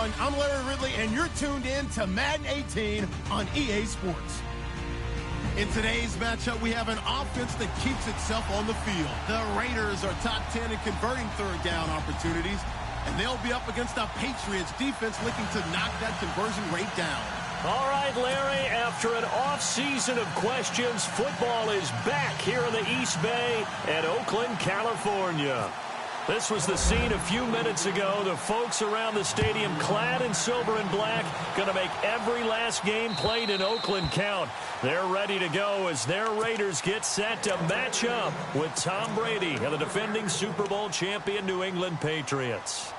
everyone. I'm Larry Ridley, and you're tuned in to Madden 18 on EA Sports. In today's matchup, we have an offense that keeps itself on the field. The Raiders are top 10 in converting third down opportunities, and they'll be up against the Patriots defense looking to knock that conversion rate down. All right, Larry, after an off-season of questions, football is back here in the East Bay at Oakland, California. This was the scene a few minutes ago. The folks around the stadium clad in silver and black going to make every last game played in Oakland count. They're ready to go as their Raiders get set to match up with Tom Brady and the defending Super Bowl champion New England Patriots.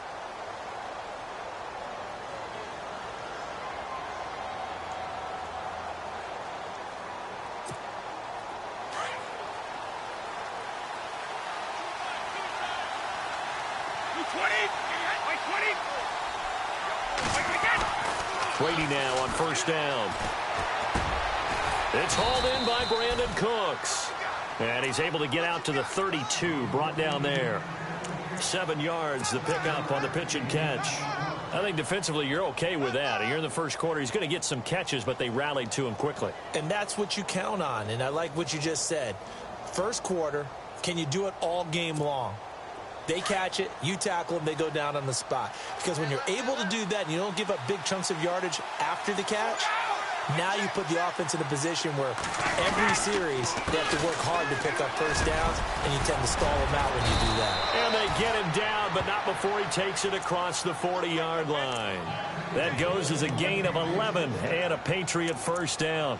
Brady now on first down. It's hauled in by Brandon Cooks. And he's able to get out to the 32, brought down there. 7 yards, the pickup on the pitch and catch. I think defensively you're okay with that. You're in the first quarter. He's going to get some catches, but they rallied to him quickly. And that's what you count on, and I like what you just said. First quarter, can you do it all game long? They catch it, you tackle them, they go down on the spot. Because when you're able to do that and you don't give up big chunks of yardage after the catch, now you put the offense in a position where every series they have to work hard to pick up first downs, and you tend to stall them out when you do that. And they get him down, but not before he takes it across the 40-yard line. That goes as a gain of 11 and a Patriot first down.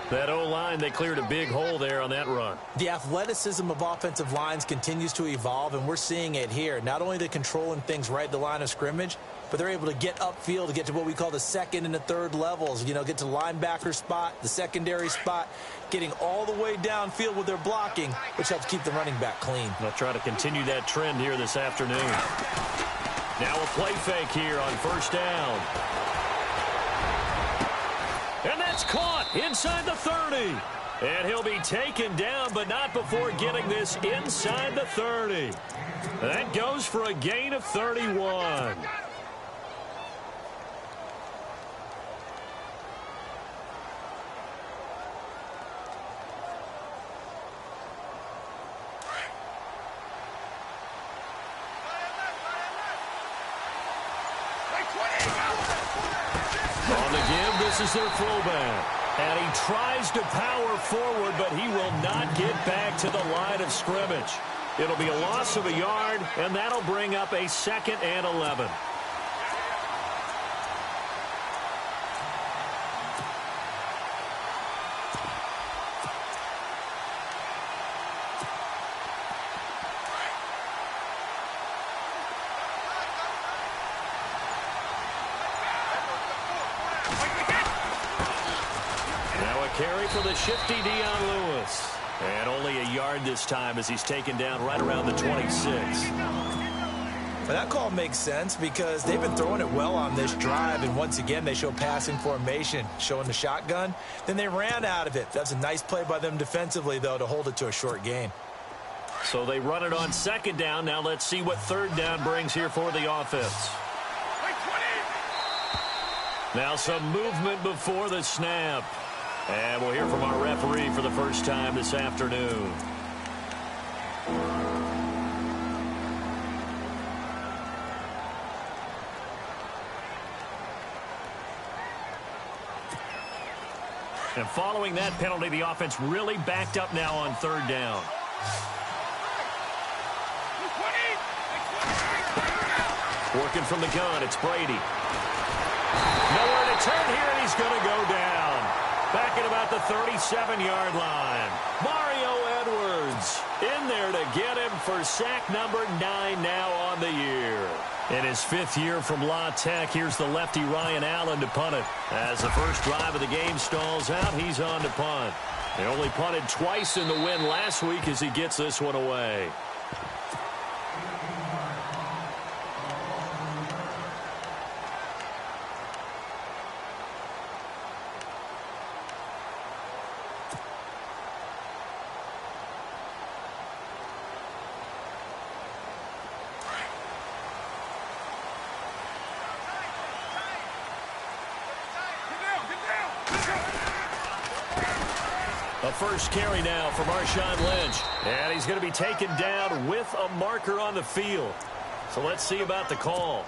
That O-line, they cleared a big hole there on that run. The athleticism of offensive lines continues to evolve, and we're seeing it here. Not only are they controlling things right at the line of scrimmage, but they're able to get upfield to get to what we call the second and the third levels. You know, get to the linebacker spot, the secondary spot, getting all the way downfield with their blocking, which helps keep the running back clean. They'll try to continue that trend here this afternoon. Now a play fake here on first down. And that's caught inside the 30. And he'll be taken down, but not before getting this inside the 30. That goes for a gain of 31. On the give, this is their fullback. And he tries to power forward, but he will not get back to the line of scrimmage. It'll be a loss of a yard, and that'll bring up a 2nd and 11. Carry for the shifty Dion Lewis. And only a yard this time as he's taken down right around the 26. But that call makes sense because they've been throwing it well on this drive, and once again they show passing formation, showing the shotgun. Then they ran out of it. That's a nice play by them defensively, though, to hold it to a short gain. So they run it on 2nd down. Now let's see what 3rd down brings here for the offense. Now some movement before the snap. And we'll hear from our referee for the first time this afternoon. And following that penalty, the offense really backed up now on 3rd down. Working from the gun, it's Brady. Nowhere to turn here, and he's going to go down. Back at about the 37-yard line. Mario Edwards in there to get him for sack number 9 now on the year. In his 5th year from La Tech, here's the lefty Ryan Allen to punt it. As the first drive of the game stalls out, he's on to punt. They only punted twice in the win last week as he gets this one away. A first carry now for Marshawn Lynch. And he's going to be taken down with a marker on the field. So let's see about the call.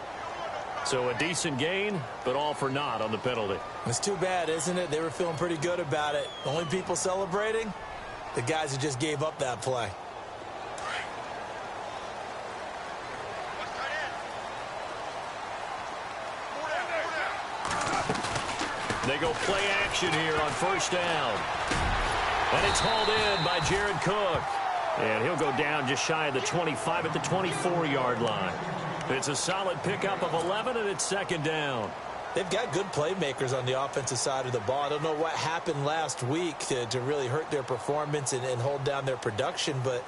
So a decent gain, but all for naught on the penalty. It's too bad, isn't it? They were feeling pretty good about it. Only people celebrating, the guys who just gave up that play. They go play action here on first down. And it's hauled in by Jared Cook. And he'll go down just shy of the 25 at the 24-yard line. It's a solid pickup of 11, and it's second down. They've got good playmakers on the offensive side of the ball. I don't know what happened last week to really hurt their performance and hold down their production, but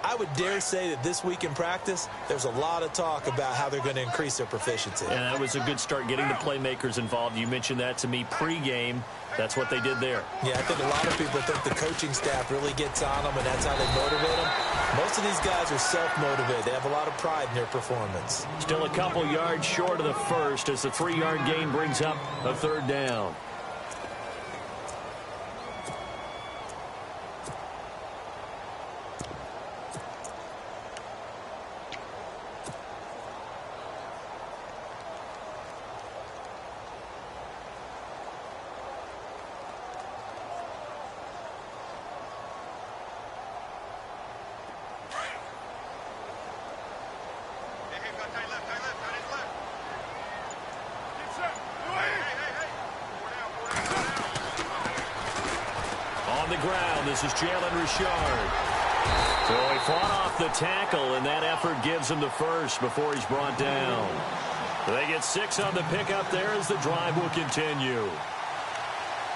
I would dare say that this week in practice, there's a lot of talk about how they're going to increase their proficiency. And that was a good start getting the playmakers involved. You mentioned that to me pregame. That's what they did there. Yeah, I think a lot of people think the coaching staff really gets on them, and that's how they motivate them. Most of these guys are self-motivated. They have a lot of pride in their performance. Still a couple yards short of the first as the 3-yard gain brings up a third down. On the ground, this is Jalen Richard. So he fought off the tackle, and that effort gives him the first before he's brought down. They get 6 on the pickup there as the drive will continue.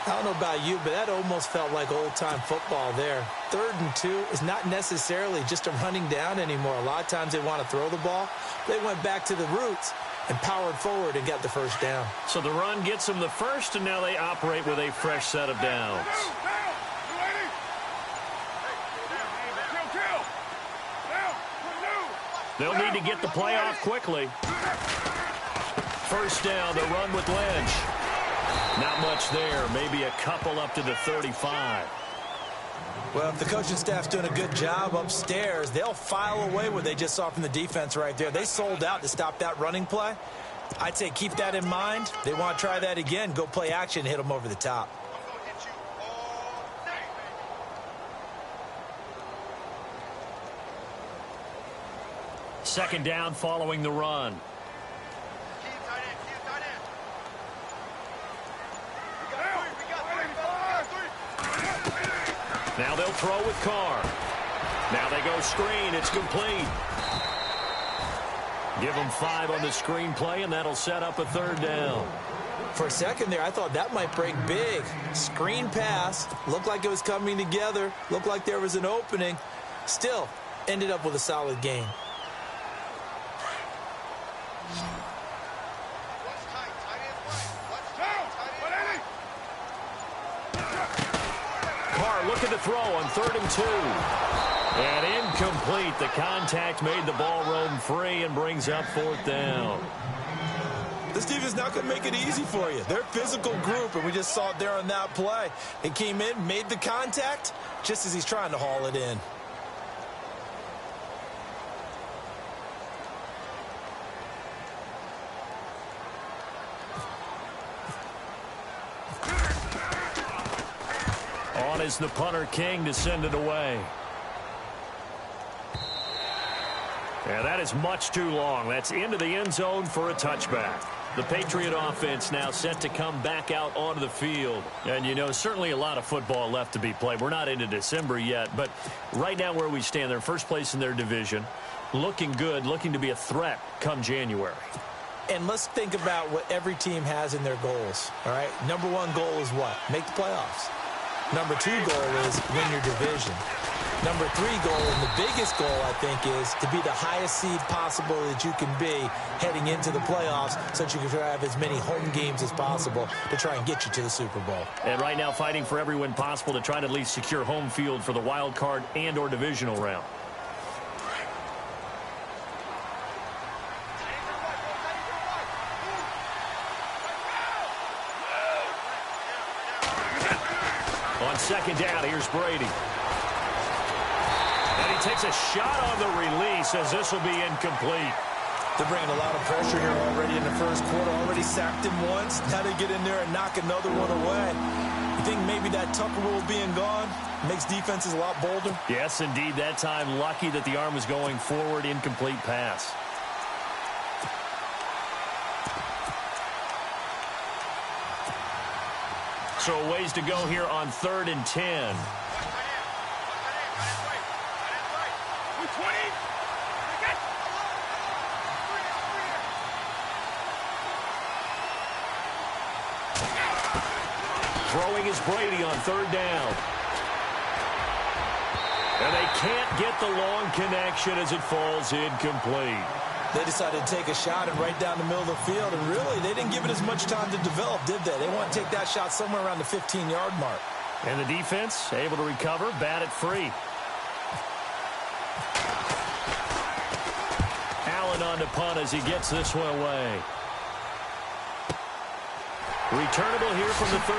I don't know about you, but that almost felt like old-time football there. 3rd and 2 is not necessarily just a running down anymore. A lot of times they want to throw the ball. They went back to the roots and powered forward and got the first down. So the run gets them the first, and now they operate with a fresh set of downs. They'll need to get the play off quickly. First down, the run with Lynch. Not much there, maybe a couple up to the 35. Well, if the coaching staff's doing a good job upstairs, they'll file away what they just saw from the defense right there. They sold out to stop that running play. I'd say keep that in mind. They want to try that again, go play action, hit them over the top. Second down following the run. Now they'll throw with Carr. Now they go screen. It's complete. Give them 5 on the screen play, and that'll set up a third down. For a second there, I thought that might break big. Screen pass. Looked like it was coming together. Looked like there was an opening. Still, ended up with a solid gain. Carr looking to throw on 3rd and 2. And incomplete. The contact made the ball roam free and brings up 4th down. This defense not going to make it easy for you. They're a physical group, and we just saw it there on that play. He came in, made the contact, just as he's trying to haul it in. On is the punter, King, to send it away. Yeah, that is much too long. That's into the end zone for a touchback. The Patriot offense now set to come back out onto the field. And, you know, certainly a lot of football left to be played. We're not into December yet, but right now where we stand, they're first place in their division. Looking good, looking to be a threat come January. And let's think about what every team has in their goals, all right? Number 1 goal is what? Make the playoffs. Number 2 goal is win your division. Number 3 goal, and the biggest goal, I think, is to be the highest seed possible that you can be heading into the playoffs so that you can have as many home games as possible to try and get you to the Super Bowl. And right now fighting for every win possible to try to at least secure home field for the wild card and or divisional round. second down. Here's Brady. And he takes a shot on the release as this will be incomplete. They're bringing a lot of pressure here already in the first quarter. Already sacked him once. Now they get in there and knock another one away. You think maybe that Tucker rule being gone makes defenses a lot bolder? Yes, indeed. That time, lucky that the arm was going forward. Incomplete pass. So a ways to go here on 3rd and 10. Throwing is Brady on 3rd down. And they can't get the long connection as it falls incomplete. They decided to take a shot and right down the middle of the field, and really, they didn't give it as much time to develop, did they? They want to take that shot somewhere around the 15-yard mark. And the defense able to recover, bat it free. Allen on to punt as he gets this one away. Returnable here from the 38.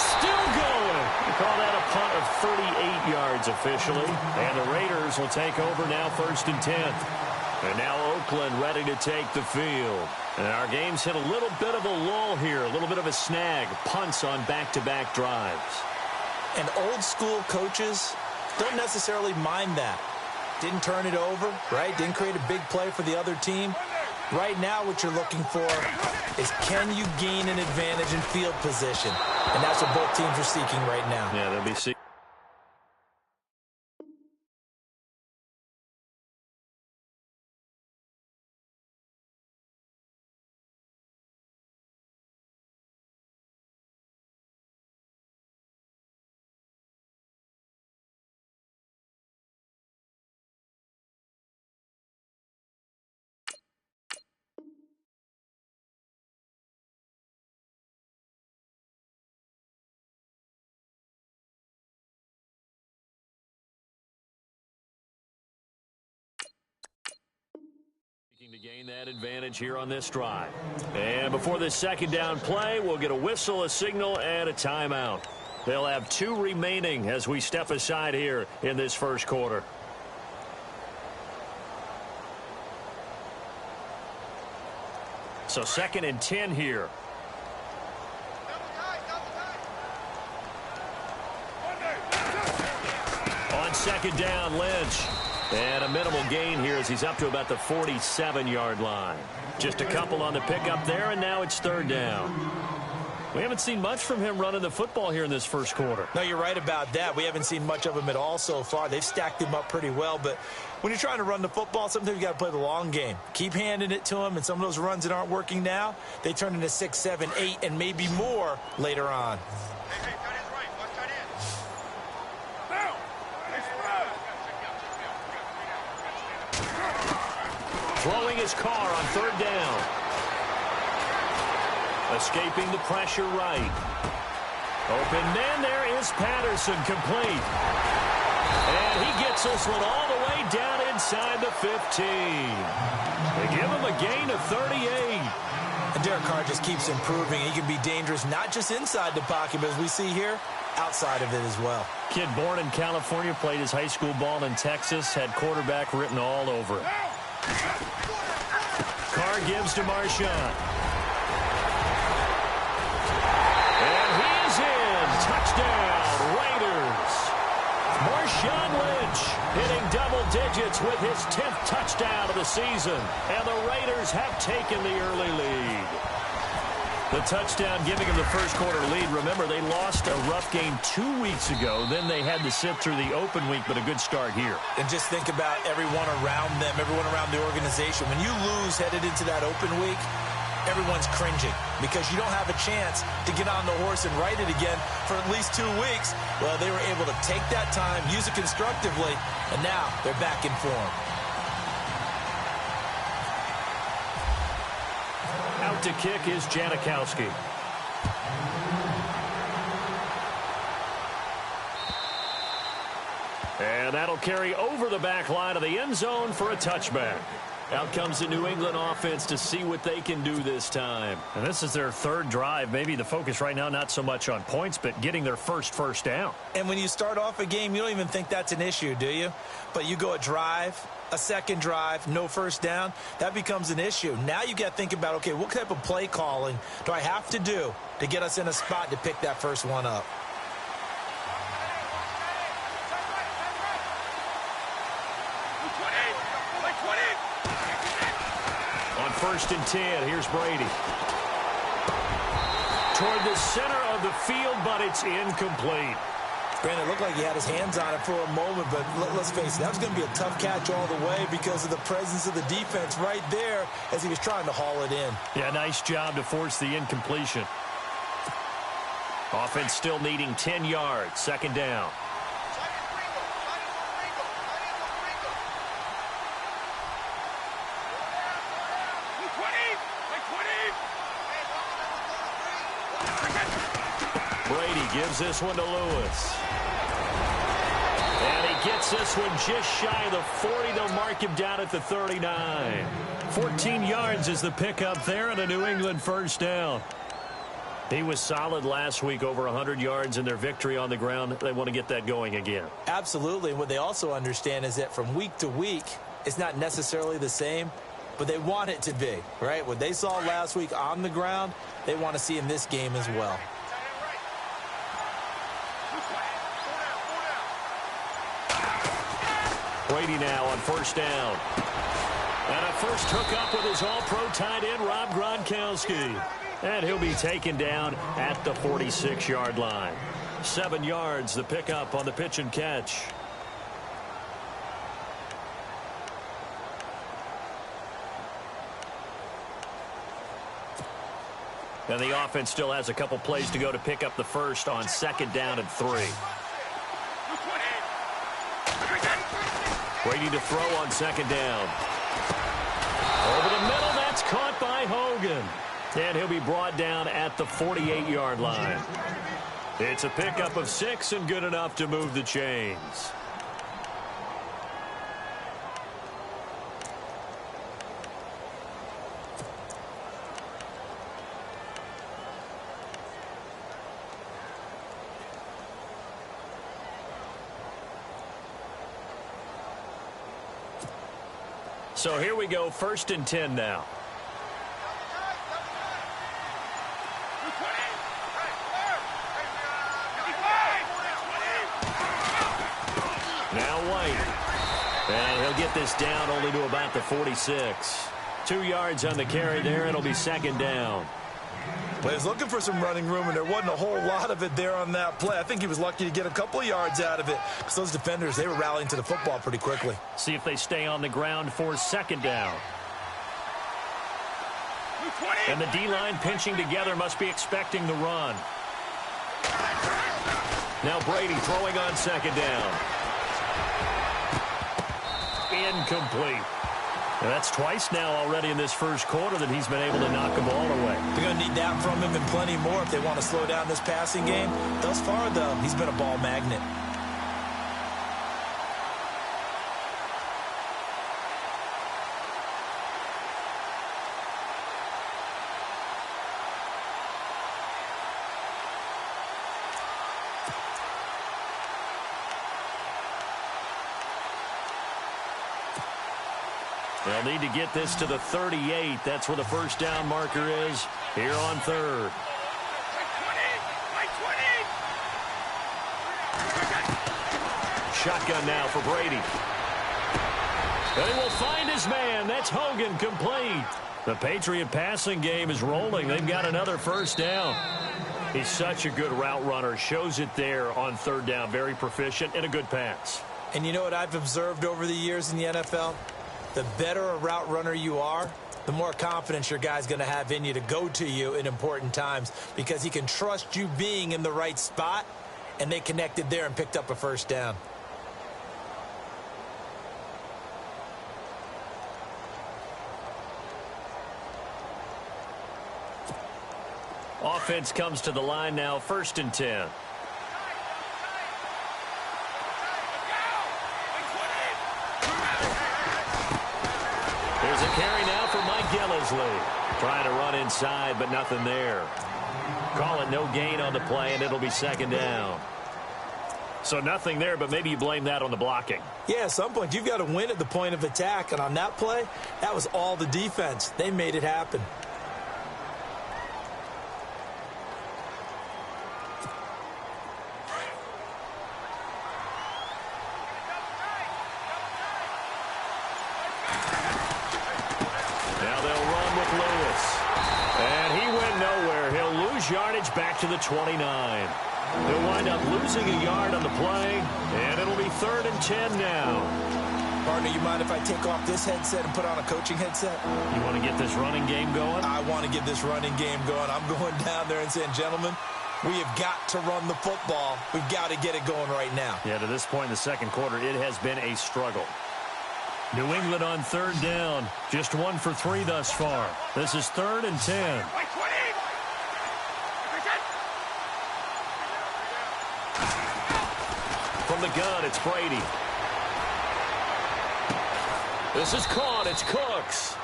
Still going. We call that a punt of 38 yards officially. And the Raiders will take over now 1st and 10. And now Oakland ready to take the field. And our game's hit a little bit of a lull here, a little bit of a snag. Punts on back-to-back drives. And old-school coaches don't necessarily mind that. Didn't turn it over, right? Didn't create a big play for the other team. Right now what you're looking for is can you gain an advantage in field position? And that's what both teams are seeking right now. Yeah, they'll be seeking. To gain that advantage here on this drive. And before this second down play, we'll get a whistle, a signal, and a timeout. They'll have 2 remaining as we step aside here in this first quarter. So 2nd and 10 here. On 2nd down, Lynch. And a minimal gain here as he's up to about the 47-yard line. Just a couple on the pickup there, and now it's 3rd down. We haven't seen much from him running the football here in this first quarter. No, you're right about that. We haven't seen much of him at all so far. They've stacked him up pretty well, but when you're trying to run the football, sometimes you got to play the long game. Keep handing it to him, and some of those runs that aren't working now, they turn into 6, 7, 8, and maybe more later on. Throwing his car on 3rd down. Escaping the pressure right. Open man, there is Patterson, complete. And he gets this one all the way down inside the 15. They give him a gain of 38. And Derek Carr just keeps improving. He can be dangerous not just inside the pocket, but as we see here, outside of it as well. Kid born in California, played his high school ball in Texas, had quarterback written all over it. Carr gives to Marshawn. And he is in. Touchdown, Raiders. Marshawn Lynch hitting double digits with his 10th touchdown of the season. And the Raiders have taken the early lead. The touchdown giving him the first quarter lead. Remember, they lost a rough game 2 weeks ago. Then they had to sit through the open week, but a good start here. And just think about everyone around them, everyone around the organization. When you lose headed into that open week, everyone's cringing because you don't have a chance to get on the horse and ride it again for at least 2 weeks. Well, they were able to take that time, use it constructively, and now they're back in form. Out to kick is Janikowski. And that'll carry over the back line of the end zone for a touchback. Out comes the New England offense to see what they can do this time. And this is their third drive. Maybe the focus right now not so much on points, but getting their first down. And when you start off a game, you don't even think that's an issue, do you? But you go a drive, a second drive, no first down, that becomes an issue. Now you got to think about, okay, what type of play calling do I have to do to get us in a spot to pick that first one up? On 1st and 10, here's Brady. Toward the center of the field, but it's incomplete. Brandon, it looked like he had his hands on it for a moment, but let's face it, that was going to be a tough catch all the way because of the presence of the defense right there as he was trying to haul it in. Yeah, nice job to force the incompletion. Offense still needing 10 yards, 2nd down. Brady gives this one to Lewis. And he gets this one just shy of the 40. They'll mark him down at the 39. 14 yards is the pickup there and a New England first down. He was solid last week, over 100 yards in their victory on the ground. They want to get that going again. Absolutely. And what they also understand is that from week to week, it's not necessarily the same, but they want it to be, right? What they saw last week on the ground, they want to see in this game as well. Brady now on 1st down. And a first hookup with his all-pro tight end, Rob Gronkowski. And he'll be taken down at the 46-yard line. 7 yards, the pickup on the pitch and catch. And the offense still has a couple plays to go to pick up the first on 2nd down and 3. Brady to throw on 2nd down. Over the middle, that's caught by Hogan. And he'll be brought down at the 48-yard line. It's a pickup of 6 and good enough to move the chains. So here we go, 1st and 10 now. Now White. And he'll get this down only to about the 46. 2 yards on the carry there. It'll be 2nd down. Well, he was looking for some running room, and there wasn't a whole lot of it there on that play. I think he was lucky to get a couple of yards out of it because those defenders, they were rallying to the football pretty quickly. See if they stay on the ground for 2nd down. And the D-line pinching together must be expecting the run. Now Brady throwing on 2nd down. Incomplete. And that's twice now already in this first quarter that he's been able to knock a ball away. They're going to need that from him and plenty more if they want to slow down this passing game. Thus far, though, he's been a ball magnet. They'll need to get this to the 38. That's where the first down marker is here on 3rd. Shotgun now for Brady. And he will find his man. That's Hogan, complete. The Patriot passing game is rolling. They've got another first down. He's such a good route runner. Shows it there on 3rd down. Very proficient and a good pass. And you know what I've observed over the years in the NFL? The better a route runner you are, the more confidence your guy's going to have in you to go to you in important times because he can trust you being in the right spot, and they connected there and picked up a first down. Offense comes to the line now, 1st and 10. There's a carry now for Mike Gillisley. Trying to run inside, but nothing there. Call it no gain on the play, and it'll be second down. So nothing there, but maybe you blame that on the blocking. Yeah, at some point, you've got to win at the point of attack. And on that play, that was all the defense. They made it happen. Now they'll run with Lewis. And he went nowhere. He'll lose yardage back to the 29. They'll wind up losing a yard on the play, and it'll be 3rd and 10 now. Partner, you mind if I take off this headset and put on a coaching headset? You want to get this running game going? I want to get this running game going. I'm going down there and saying, gentlemen, we have got to run the football. We've got to get it going right now. Yeah, to this point in the second quarter, it has been a struggle. New England on 3rd down. Just 1 for 3 thus far. This is 3rd and 10. From the gun, it's Brady. This is caught. It's Cooks.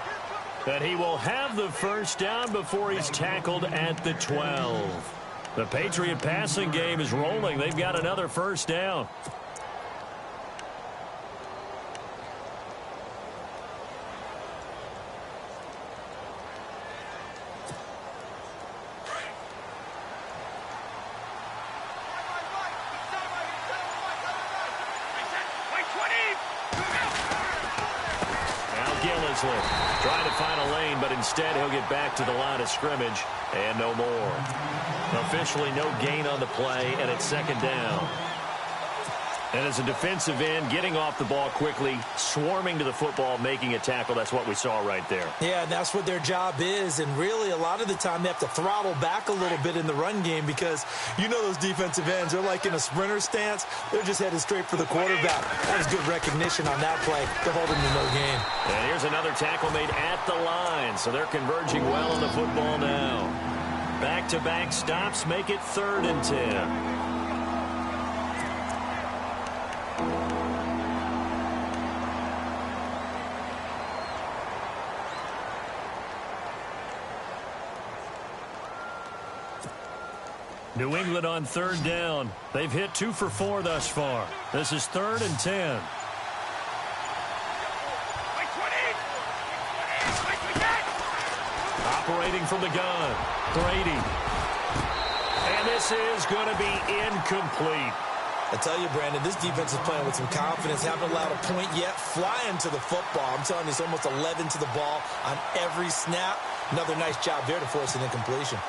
And he will have the first down before he's tackled at the 12. The Patriot passing game is rolling. They've got another first down. Trying to find a lane, but instead he'll get back to the line of scrimmage and no more. Officially no gain on the play, and it's 2nd down. And as a defensive end, getting off the ball quickly, swarming to the football, making a tackle, that's what we saw right there. Yeah, and that's what their job is. And really, a lot of the time, they have to throttle back a little bit in the run game because you know those defensive ends, they're like in a sprinter stance. They're just headed straight for the quarterback. That was good recognition on that play to hold him to no gain. And here's another tackle made at the line, so they're converging well on the football now. Back-to-back stops make it 3rd and 10. New England on 3rd down. They've hit 2 for 4 thus far. This is 3rd and 10. Operating from the gun, Brady. And this is going to be incomplete. I tell you, Brandon, this defense is playing with some confidence. Haven't allowed a point yet. Flying to the football. I'm telling you, it's almost 11 to the ball on every snap. Another nice job there to force an incompletion.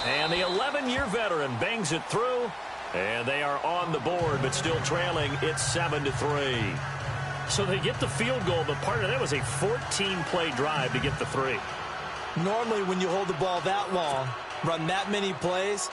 And the 11-year veteran bangs it through. And they are on the board, but still trailing. It's 7-3. So they get the field goal, but part of that was a 14-play drive to get the 3. Normally, when you hold the ball that long, run that many plays,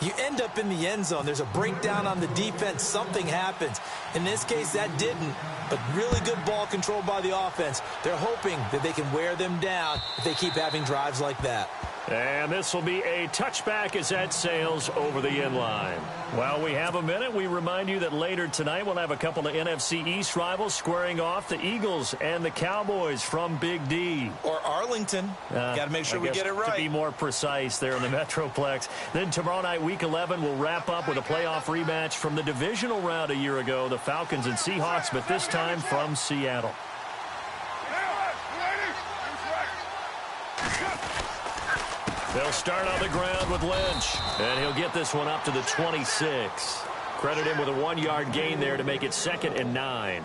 you end up in the end zone. There's a breakdown on the defense. Something happens. In this case, that didn't. But really good ball control by the offense. They're hoping that they can wear them down if they keep having drives like that. And this will be a touchback as that sails over the end line. While we have a minute, we remind you that later tonight we'll have a couple of NFC East rivals squaring off, the Eagles and the Cowboys from Big D. Or Arlington. Got to make sure we get it right. To be more precise there in the Metroplex. Then tomorrow night, Week 11, we'll wrap up with a playoff rematch from the divisional round a year ago, the Falcons and Seahawks, but this time from Seattle. They'll start on the ground with Lynch, and he'll get this one up to the 26. Credit him with a 1-yard gain there to make it 2nd and 9.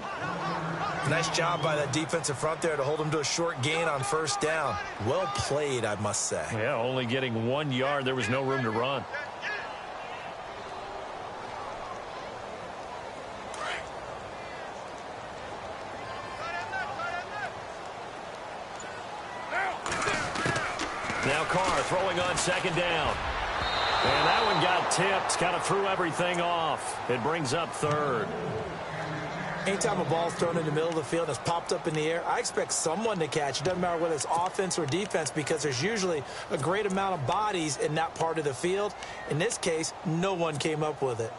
Nice job by that defensive front there to hold him to a short gain on 1st down. Well played, I must say. Yeah, only getting 1 yard. There was no room to run. Now Carr throwing on 2nd down. And that one got tipped, kind of threw everything off. It brings up 3rd. Anytime a ball's thrown in the middle of the field and it's popped up in the air, I expect someone to catch. It doesn't matter whether it's offense or defense because there's usually a great amount of bodies in that part of the field. In this case, no one came up with it.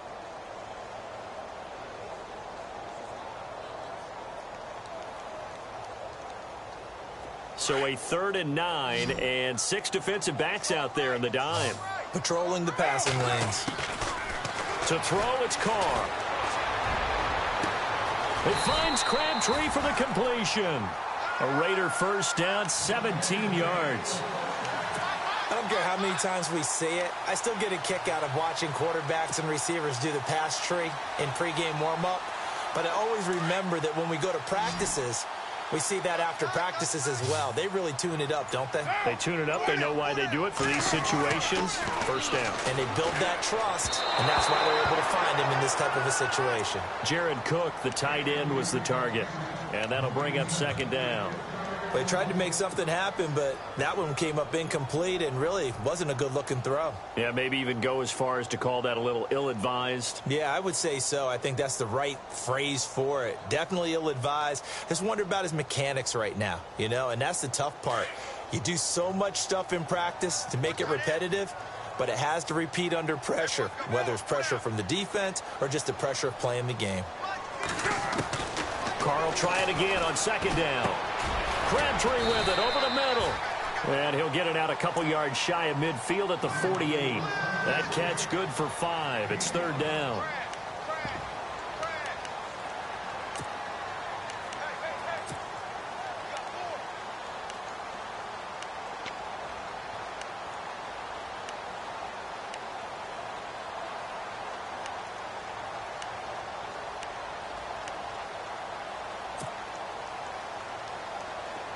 So a 3rd and 9 and 6 defensive backs out there in the dime. Patrolling the passing lanes. To throw, it's Carr. It finds Crabtree for the completion. A Raider first down, 17 yards. I don't care how many times we see it. I still get a kick out of watching quarterbacks and receivers do the pass tree in pregame warm-up. But I always remember that when we go to practices, we see that after practices as well. They really tune it up, don't they? They tune it up. They know why they do it for these situations. First down. And they build that trust, and that's why they're able to find him in this type of a situation. Jared Cook, the tight end, was the target. And that'll bring up 2nd down. They tried to make something happen, but that one came up incomplete and really wasn't a good-looking throw. Yeah, maybe even go as far as to call that a little ill-advised. Yeah, I would say so. I think that's the right phrase for it. Definitely ill-advised. Just wonder about his mechanics right now, you know, and that's the tough part. You do so much stuff in practice to make it repetitive, but it has to repeat under pressure, whether it's pressure from the defense or just the pressure of playing the game. Carr will try it again on 2nd down. Crabtree with it over the middle. And he'll get it out a couple yards shy of midfield at the 48. That catch good for 5. It's 3rd down.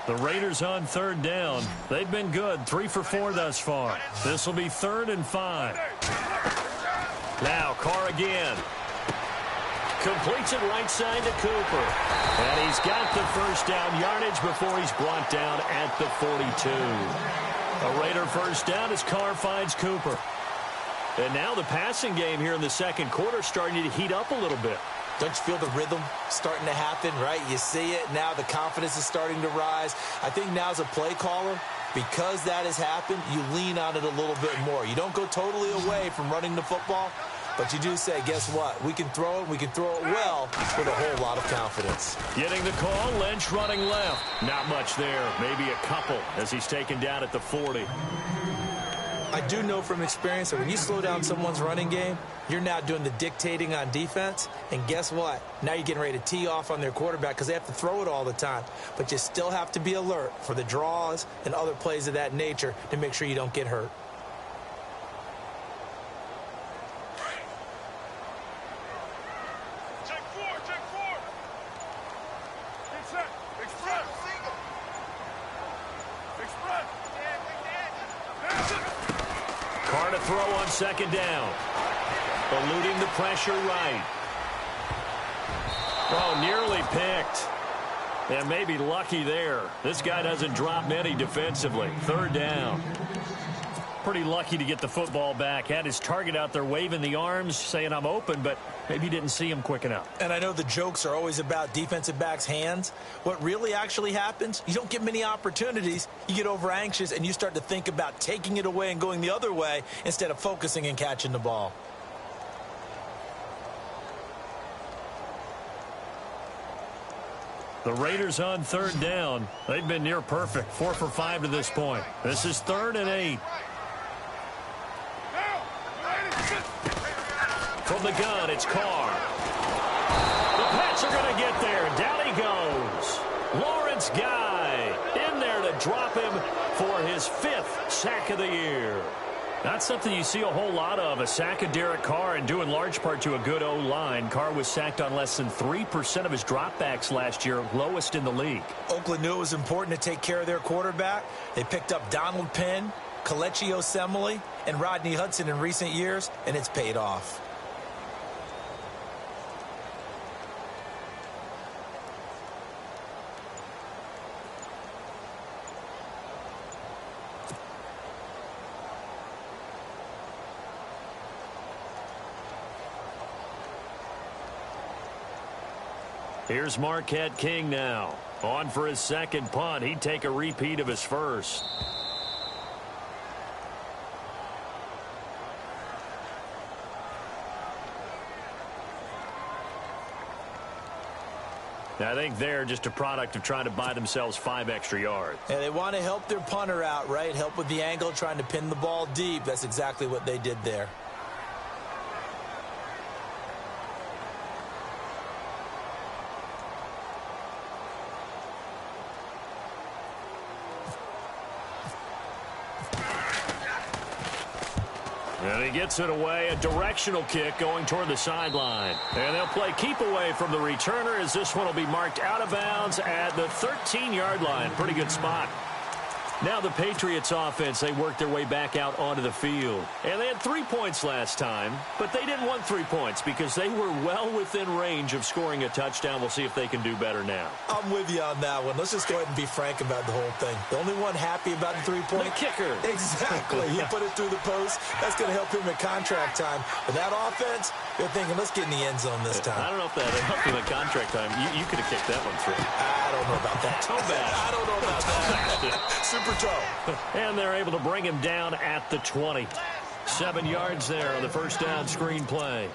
The Raiders on 3rd down. They've been good. 3 for 4 thus far. This will be 3rd and 5. Now Carr again. Completes it right side to Cooper. And he's got the first down yardage before he's brought down at the 42. A Raider first down as Carr finds Cooper. And now the passing game here in the 2nd quarter starting to heat up a little bit. Don't you feel the rhythm starting to happen, right? You see it now. The confidence is starting to rise. I think now as a play caller, because that has happened, you lean on it a little bit more. You don't go totally away from running the football, but you do say, guess what? We can throw it. We can throw it well with a whole lot of confidence. Getting the call, Lynch running left. Not much there. Maybe a couple as he's taken down at the 40. I do know from experience that when you slow down someone's running game, you're now doing the dictating on defense. And guess what? Now you're getting ready to tee off on their quarterback because they have to throw it all the time. But you still have to be alert for the draws and other plays of that nature to make sure you don't get hurt. Carr to throw on 2nd down. Eluding the pressure right. Oh, nearly picked. And maybe lucky there. This guy doesn't drop many defensively. 3rd down. Pretty lucky to get the football back. Had his target out there waving the arms, saying I'm open, but maybe didn't see him quick enough. And I know the jokes are always about defensive backs' hands. What really actually happens, you don't get many opportunities. You get over anxious, and you start to think about taking it away and going the other way instead of focusing and catching the ball. The Raiders on 3rd down. They've been near perfect. 4 for 5 to this point. This is 3rd and 8. From the gun, it's Carr. The Pats are going to get there. Down he goes. Lawrence Guy in there to drop him for his 5th sack of the year. Not something you see a whole lot of, a sack of Derek Carr, and due in large part to a good O-line. Carr was sacked on less than 3% of his dropbacks last year, lowest in the league. Oakland knew it was important to take care of their quarterback. They picked up Donald Penn, Kelechi Osemele, and Rodney Hudson in recent years, and it's paid off. Here's Marquette King now. On for his 2nd punt. He'd take a repeat of his first. I think they're just a product of trying to buy themselves 5 extra yards. And they want to help their punter out, right? Help with the angle, trying to pin the ball deep. That's exactly what they did there. And he gets it away, a directional kick going toward the sideline. And they'll play keep away from the returner as this one will be marked out of bounds at the 13-yard line. Pretty good spot. Now the Patriots offense, they worked their way back out onto the field. And they had 3 points last time, but they didn't want 3 points because they were well within range of scoring a touchdown. We'll see if they can do better now. I'm with you on that one. Let's just go ahead and be frank about the whole thing. The only one happy about the 3-point. The kicker. Exactly. He put it through the post. That's going to help him at contract time. But that offense, they're thinking, let's get in the end zone this time. I don't know if that helped him at contract time. You could have kicked that one through. I don't know about that. Toe bash. I don't know about that. Super toe. And they're able to bring him down at the 20. 7 yards there on the first down screen play.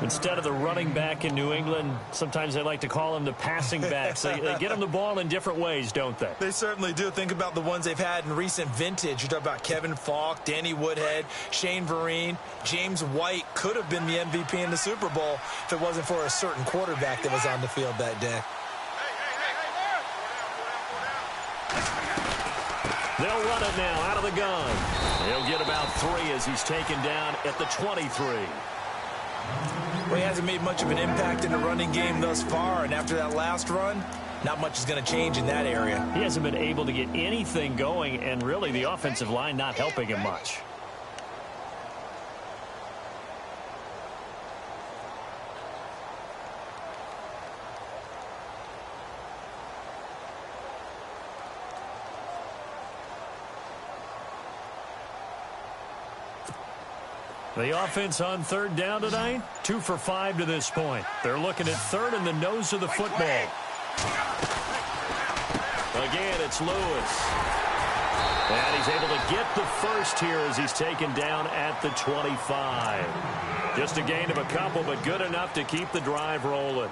Instead of the running back in New England, sometimes they like to call them the passing backs. They get them the ball in different ways, don't they? They certainly do. Think about the ones they've had in recent vintage. You talk about Kevin Falk, Danny Woodhead, Shane Vereen, James White could have been the MVP in the Super Bowl if it wasn't for a certain quarterback that was on the field that day. They'll run it now out of the gun. He'll get about 3 as he's taken down at the 23. Well, he hasn't made much of an impact in the running game thus far, and after that last run, not much is going to change in that area. He hasn't been able to get anything going, and really the offensive line not helping him much. The offense on third down tonight, 2 for 5 to this point. They're looking at third in the nose of the football. Again, it's Lewis. And he's able to get the first here as he's taken down at the 25. Just a gain of a couple, but good enough to keep the drive rolling.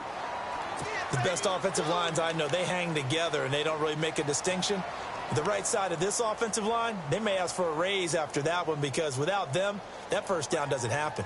The best offensive lines I know, they hang together and they don't really make a distinction. The right side of this offensive line, they may ask for a raise after that one because without them, that first down doesn't happen.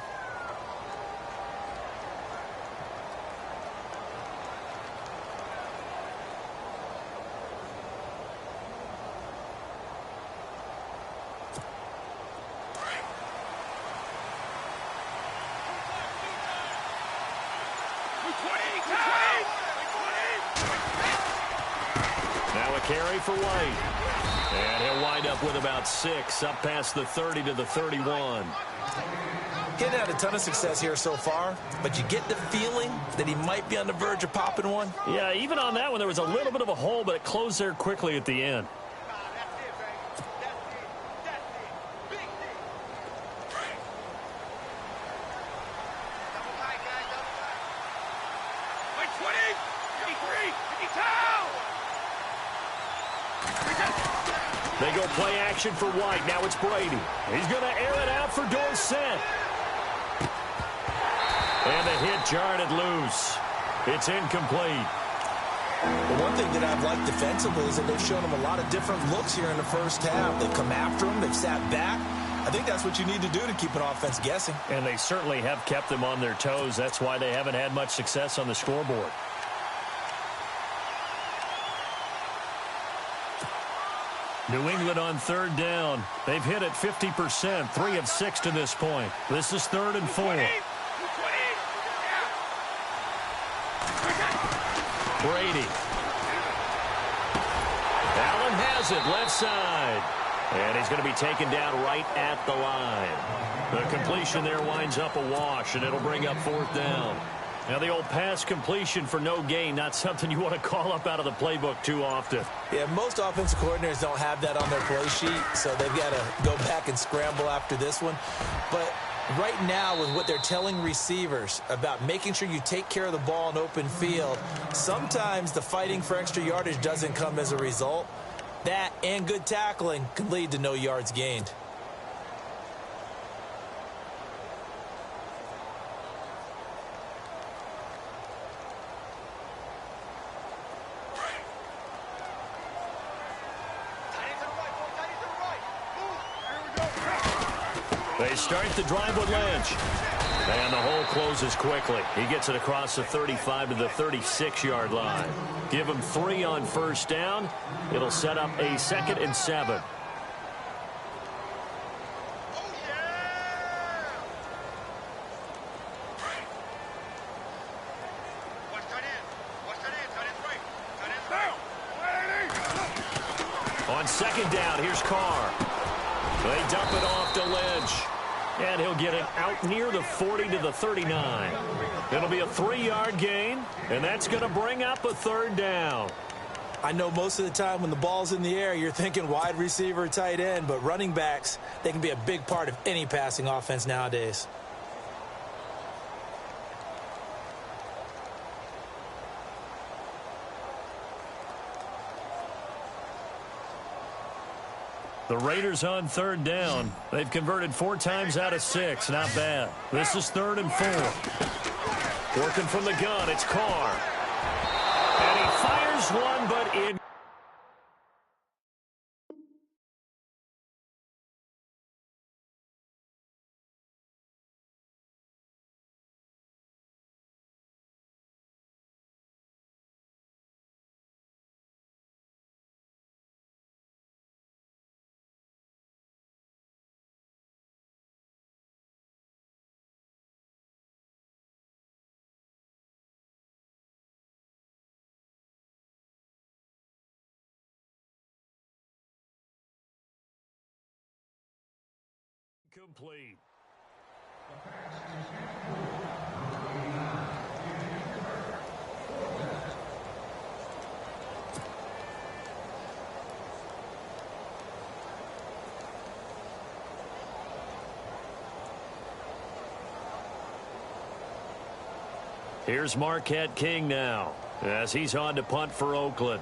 Now a carry for White. And he'll wind up with about 6, up past the 30 to the 31. He hasn't had a ton of success here so far, but you get the feeling that he might be on the verge of popping one. Yeah, even on that one, there was a little bit of a hole, but it closed there quickly at the end. They go play action for White. Now it's Brady. He's going to air it out for Dorsett. And the hit jarred it loose. It's incomplete. The one thing that I've liked defensively is that they've shown him a lot of different looks here in the first half. They've come after him. They've sat back. I think that's what you need to do to keep an offense guessing. And they certainly have kept them on their toes. That's why they haven't had much success on the scoreboard. New England on third down. They've hit it 50%, 3 of 6 to this point. This is 3rd and 4. Brady. Allen has it, left side. And he's going to be taken down right at the line. The completion there winds up a wash, and it'll bring up 4th down. Now, the old pass completion for no gain, not something you want to call up out of the playbook too often. Yeah, most offensive coordinators don't have that on their play sheet, so they've got to go back and scramble after this one. But right now, with what they're telling receivers about making sure you take care of the ball in open field, sometimes the fighting for extra yardage doesn't come as a result. That and good tackling can lead to no yards gained. They start the drive with Lynch. And the hole closes quickly. He gets it across the 35 to the 36-yard line. Give him 3 on first down. It'll set up a 2nd and 7. On 2nd down, here's Carr. They dump it off to Lynch. And he'll get it out near the 40 to the 39. It'll be a 3-yard gain, and that's going to bring up a 3rd down. I know most of the time when the ball's in the air, you're thinking wide receiver, tight end, but running backs, they can be a big part of any passing offense nowadays. The Raiders on 3rd down. They've converted 4 times out of 6. Not bad. This is 3rd and 4. Working from the gun, it's Carr. And he fires one, but in. Complete. Here's Marquette King now, as he's on to punt for Oakland.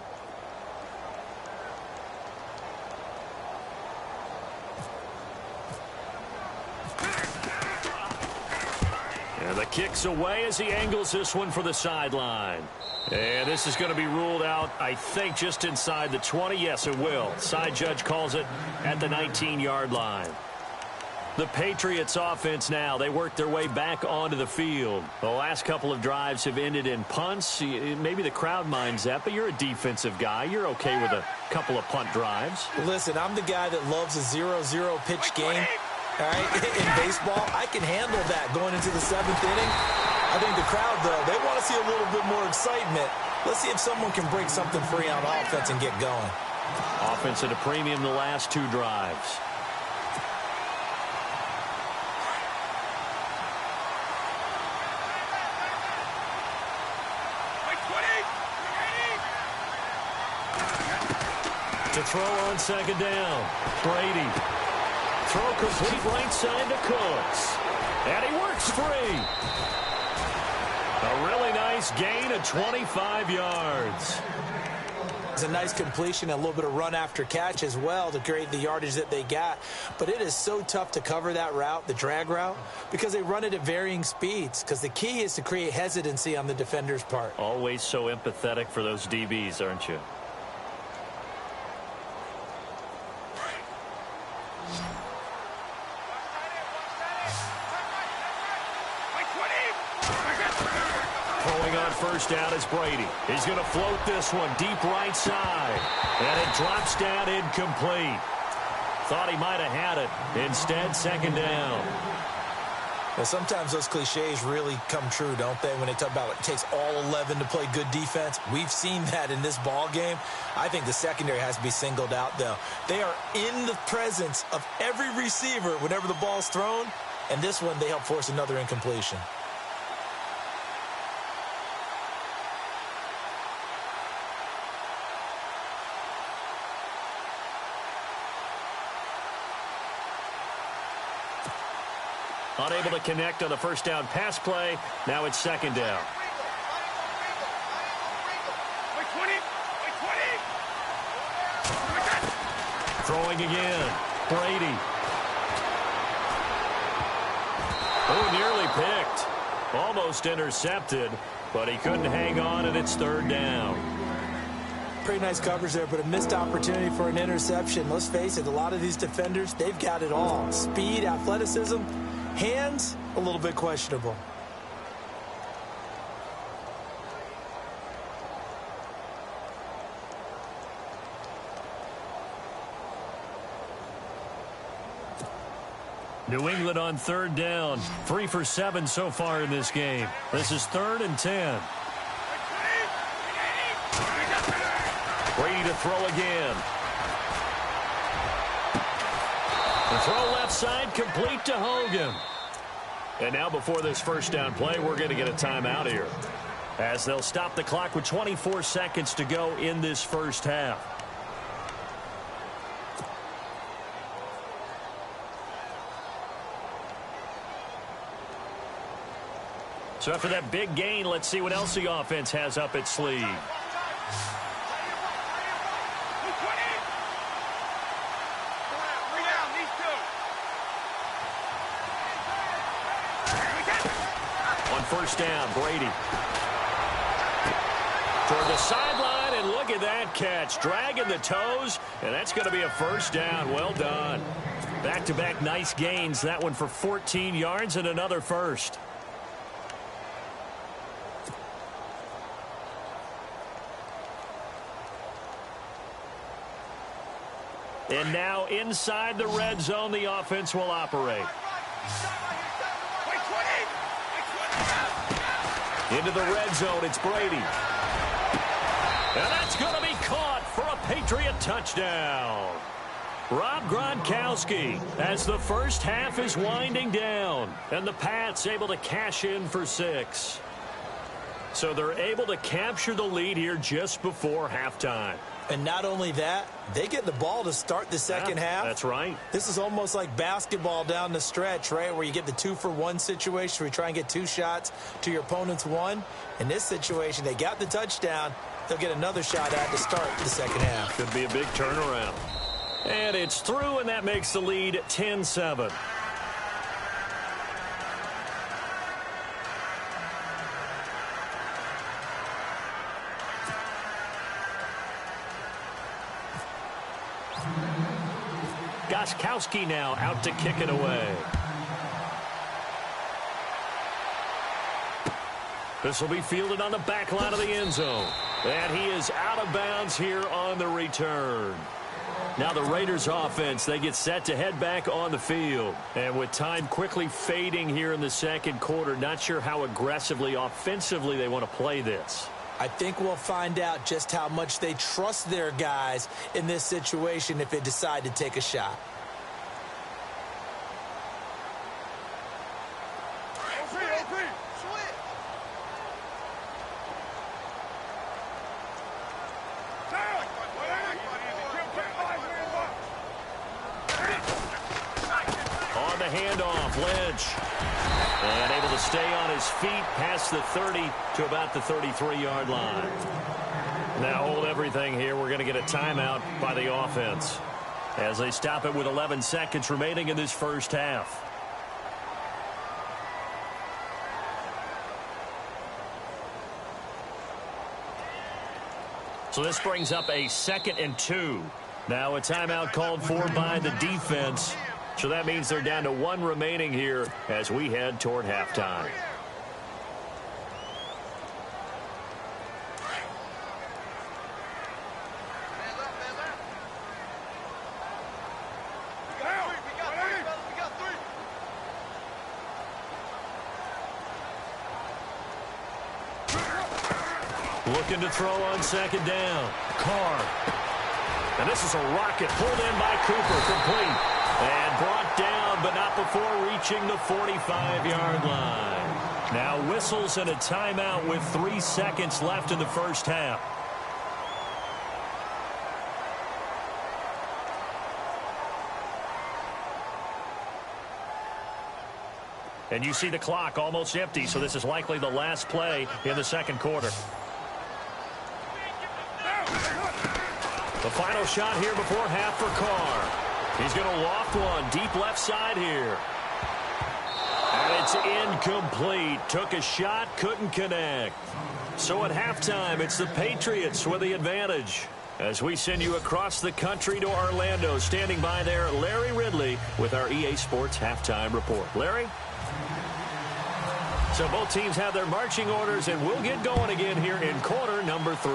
And the kick's away as he angles this one for the sideline. And this is going to be ruled out, I think, just inside the 20. Yes, it will. Side judge calls it at the 19-yard line. The Patriots offense now, they work their way back onto the field. The last couple of drives have ended in punts. Maybe the crowd minds that, but you're a defensive guy. You're okay with a couple of punt drives. Listen, I'm the guy that loves a 0-0 pitch game. All right, in baseball, I can handle that going into the 7th inning. I think the crowd, though, they want to see a little bit more excitement. Let's see if someone can break something free on offense and get going. Offense at a premium the last 2 drives. To throw on 2nd down, Brady. Throw complete right side to Cooks. And he works free. A really nice gain of 25 yards. It's a nice completion, a little bit of run after catch as well to create the yardage that they got. But it is so tough to cover that route, the drag route, because they run it at varying speeds. Because the key is to create hesitancy on the defender's part. Always so empathetic for those DBs, aren't you? First down is Brady. He's going to float this one deep right side. And it drops down incomplete. Thought he might have had it. Instead, 2nd down. Well, sometimes those cliches really come true, don't they? When they talk about it takes all 11 to play good defense. We've seen that in this ball game. I think the secondary has to be singled out, though. They are in the presence of every receiver whenever the ball's thrown. And this one, they help force another incompletion. Unable to connect on the first down pass play. Now it's 2nd down. Throwing again. Brady. Oh, nearly picked. Almost intercepted, but he couldn't hang on, and it's 3rd down. pretty nice coverage there, but a missed opportunity for an interception. Let's face it, a lot of these defenders, they've got it all. Speed, athleticism, hands, a little bit questionable. New England on third down. 3 for 7 so far in this game. This is 3rd and 10. Brady to throw again. The throw left side, complete to Hogan. And now before this first down play, we're going to get a timeout here, as they'll stop the clock with 24 seconds to go in this first half. So after that big gain, let's see what else the offense has up its sleeve. On first down, Brady toward the sideline, and look at that catch. Dragging the toes, and that's going to be a first down. Well done. Back-to-back nice gains. That one for 14 yards and another first. And now inside the red zone, the offense will operate. Into the red zone, it's Brady. And that's going to be caught for a Patriot touchdown. Rob Gronkowski, as the first half is winding down, and the Pats able to cash in for 6. So they're able to capture the lead here just before halftime. And not only that, they get the ball to start the second half. That's right. This is almost like basketball down the stretch, right, where you get the 2-for-1 situation where you try and get 2 shots to your opponent's 1. In this situation, they got the touchdown. They'll get another shot at to start the second half. Could be a big turnaround. And it's through, and that makes the lead 10-7. Gostkowski now out to kick it away. This will be fielded on the back line of the end zone. And he is out of bounds here on the return. Now the Raiders offense, they get set to head back on the field. And with time quickly fading here in the second quarter, not sure how aggressively, offensively they want to play this. I think we'll find out just how much they trust their guys in this situation if they decide to take a shot. On the handoff, Lynch. And able to stay on his feet past the 30 to about the 33-yard line. Now hold everything here. We're going to get a timeout by the offense as they stop it with 11 seconds remaining in this first half. So this brings up a 2nd and 2. Now a timeout called for by the defense. So that means they're down to 1 remaining here as we head toward halftime. Looking to throw on 2nd down. Carr. And this is a rocket pulled in by Cooper, complete. And brought down, but not before reaching the 45-yard line. Now whistles and a timeout with 3 seconds left in the first half. And you see the clock almost empty, so this is likely the last play in the second quarter. The final shot here before half for Carr. He's going to loft one deep left side here. And it's incomplete. Took a shot, couldn't connect. So at halftime, it's the Patriots with the advantage. As we send you across the country to Orlando, standing by there, Larry Ridley with our EA Sports Halftime Report. Larry? So both teams have their marching orders, and we'll get going again here in quarter number 3.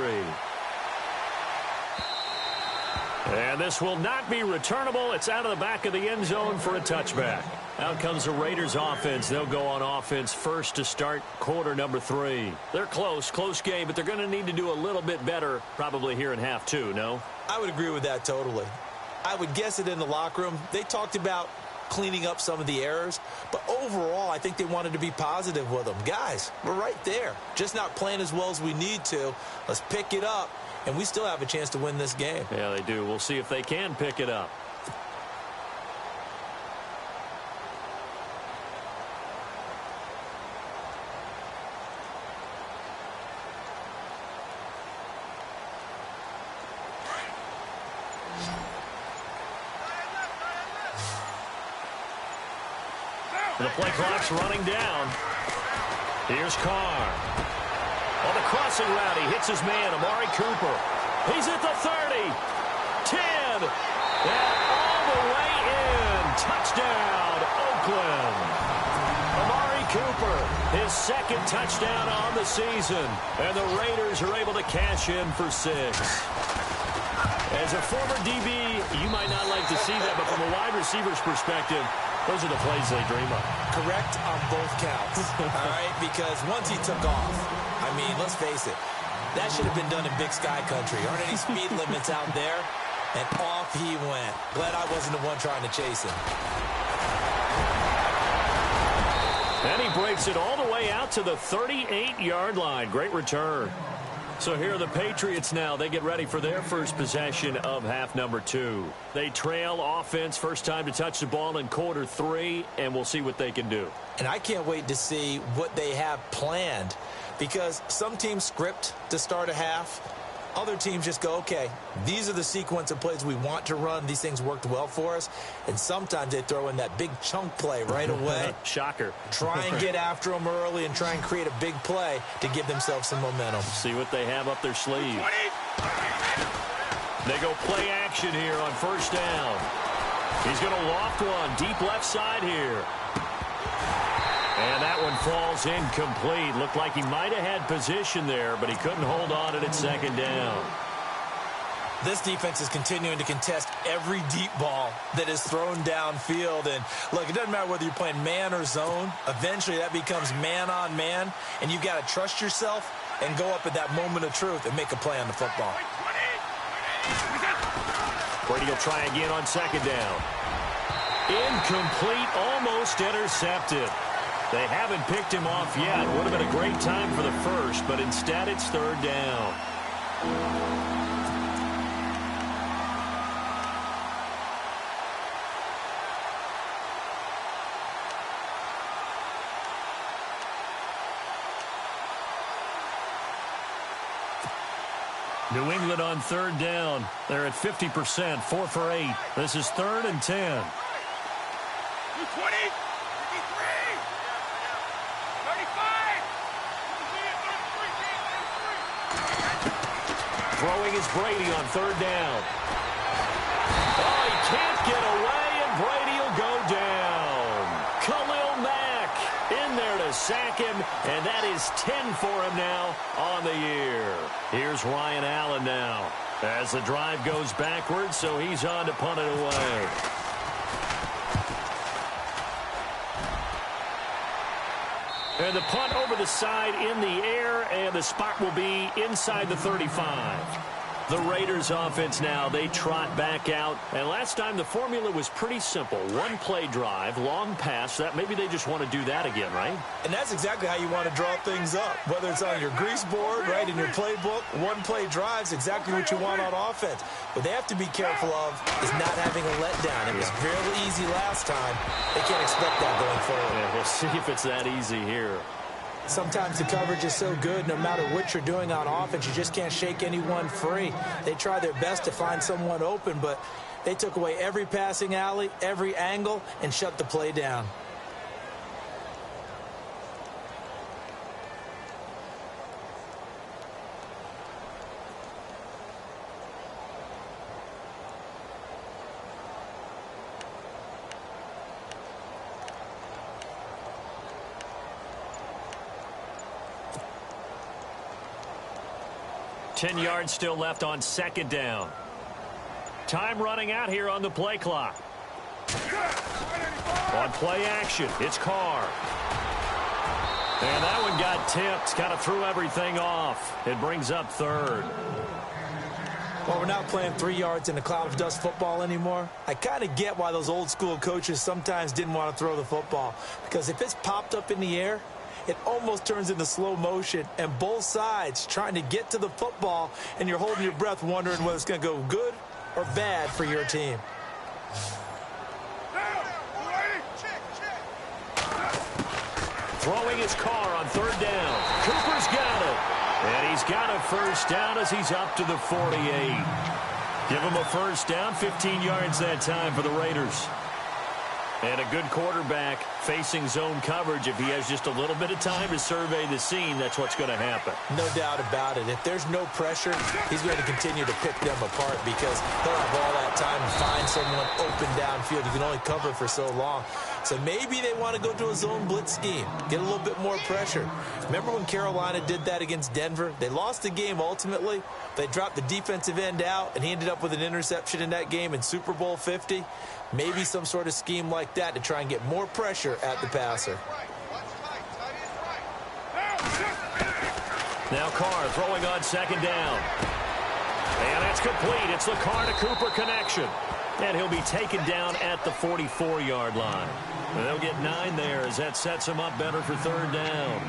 And this will not be returnable. It's out of the back of the end zone for a touchback. Out comes the Raiders offense. They'll go on offense first to start quarter number 3. They're close game, but they're going to need to do a little bit better probably here in half 2, no? I would agree with that totally. I would guess it in the locker room. They talked about cleaning up some of the errors, but overall, I think they wanted to be positive with them. Guys, we're right there. Just not playing as well as we need to. Let's pick it up, and we still have a chance to win this game. Yeah, they do. We'll see if they can pick it up. The play clock's running down. Here's Carr. On the crossing route, he hits his man, Amari Cooper. He's at the 30, 10, and all the way in. Touchdown, Oakland. Amari Cooper, his second touchdown on the season. And the Raiders are able to cash in for 6. As a former DB, you might not like to see that, but from a wide receiver's perspective, those are the plays they dream of. Correct on both counts, all right? Because once he took off, I mean, let's face it, that should have been done in Big Sky Country. Aren't any speed limits out there? And off he went. Glad I wasn't the one trying to chase him. And he breaks it all the way out to the 38-yard line. Great return. So here are the Patriots now. They get ready for their first possession of half number 2. They trail offense, first time to touch the ball in quarter 3, and we'll see what they can do. And I can't wait to see what they have planned, because some teams script to start a half. Other teams just go, okay, these are the sequence of plays we want to run. These things worked well for us. And sometimes they throw in that big chunk play right away. Shocker. Try and get after them early and try and create a big play to give themselves some momentum. See what they have up their sleeve. They go play action here on first down. He's going to loft one deep left side here. And that one falls incomplete. Looked like he might have had position there, but he couldn't hold on at second down. This defense is continuing to contest every deep ball that is thrown downfield. And, look, it doesn't matter whether you're playing man or zone. Eventually, that becomes man on man, and you've got to trust yourself and go up at that moment of truth and make a play on the football. Brady will try again on second down. Incomplete, almost intercepted. They haven't picked him off yet. Would have been a great time for the first, but instead it's third down. New England on third down. They're at 50%, 4 for 8. This is 3rd and 10. 20. Throwing is Brady on third down. Oh, he can't get away, and Brady will go down. Khalil Mack in there to sack him, and that is 10 for him now on the year. Here's Ryan Allen now as the drive goes backwards, so he's on to punt it away. And the punt over the side in the air, and the spot will be inside the 35. The Raiders offense now, they trot back out. And last time the formula was pretty simple. One play drive, long pass. That maybe they just want to do that again, right? And that's exactly how you want to draw things up. Whether it's on your grease board, right, in your playbook, one play drive is exactly what you want on offense. What they have to be careful of is not having a letdown. It was real easy last time. They can't expect that going forward. Yeah, we'll see if it's that easy here. Sometimes the coverage is so good, no matter what you're doing on offense, you just can't shake anyone free. They try their best to find someone open, but they took away every passing alley, every angle, and shut the play down. 10 yards still left on second down. Time running out here on the play clock. On play action, it's Carr. And that one got tipped, kind of threw everything off. It brings up third. Well, we're not playing 3 yards in a cloud of dust football anymore. I kind of get why those old school coaches sometimes didn't want to throw the football. Because if it's popped up in the air, it almost turns into slow motion. And both sides trying to get to the football, and you're holding your breath wondering whether it's going to go good or bad for your team. Throwing his Carr on third down. Cooper's got it. And he's got a first down as he's up to the 48. Give him a first down, 15 yards that time for the Raiders. And a good quarterback facing zone coverage. If he has just a little bit of time to survey the scene, that's what's going to happen. No doubt about it. If there's no pressure, he's going to continue to pick them apart because he'll have all that time to find someone open downfield. You can only cover for so long. So maybe they want to go to a zone blitz scheme, get a little bit more pressure. Remember when Carolina did that against Denver? They lost the game ultimately. They dropped the defensive end out, and he ended up with an interception in that game in Super Bowl 50. Maybe some sort of scheme like that to try and get more pressure at the passer. Now Carr throwing on second down. And that's complete. It's the Carr to Cooper connection. And he'll be taken down at the 44-yard line. And they'll get 9 there as that sets him up better for third down.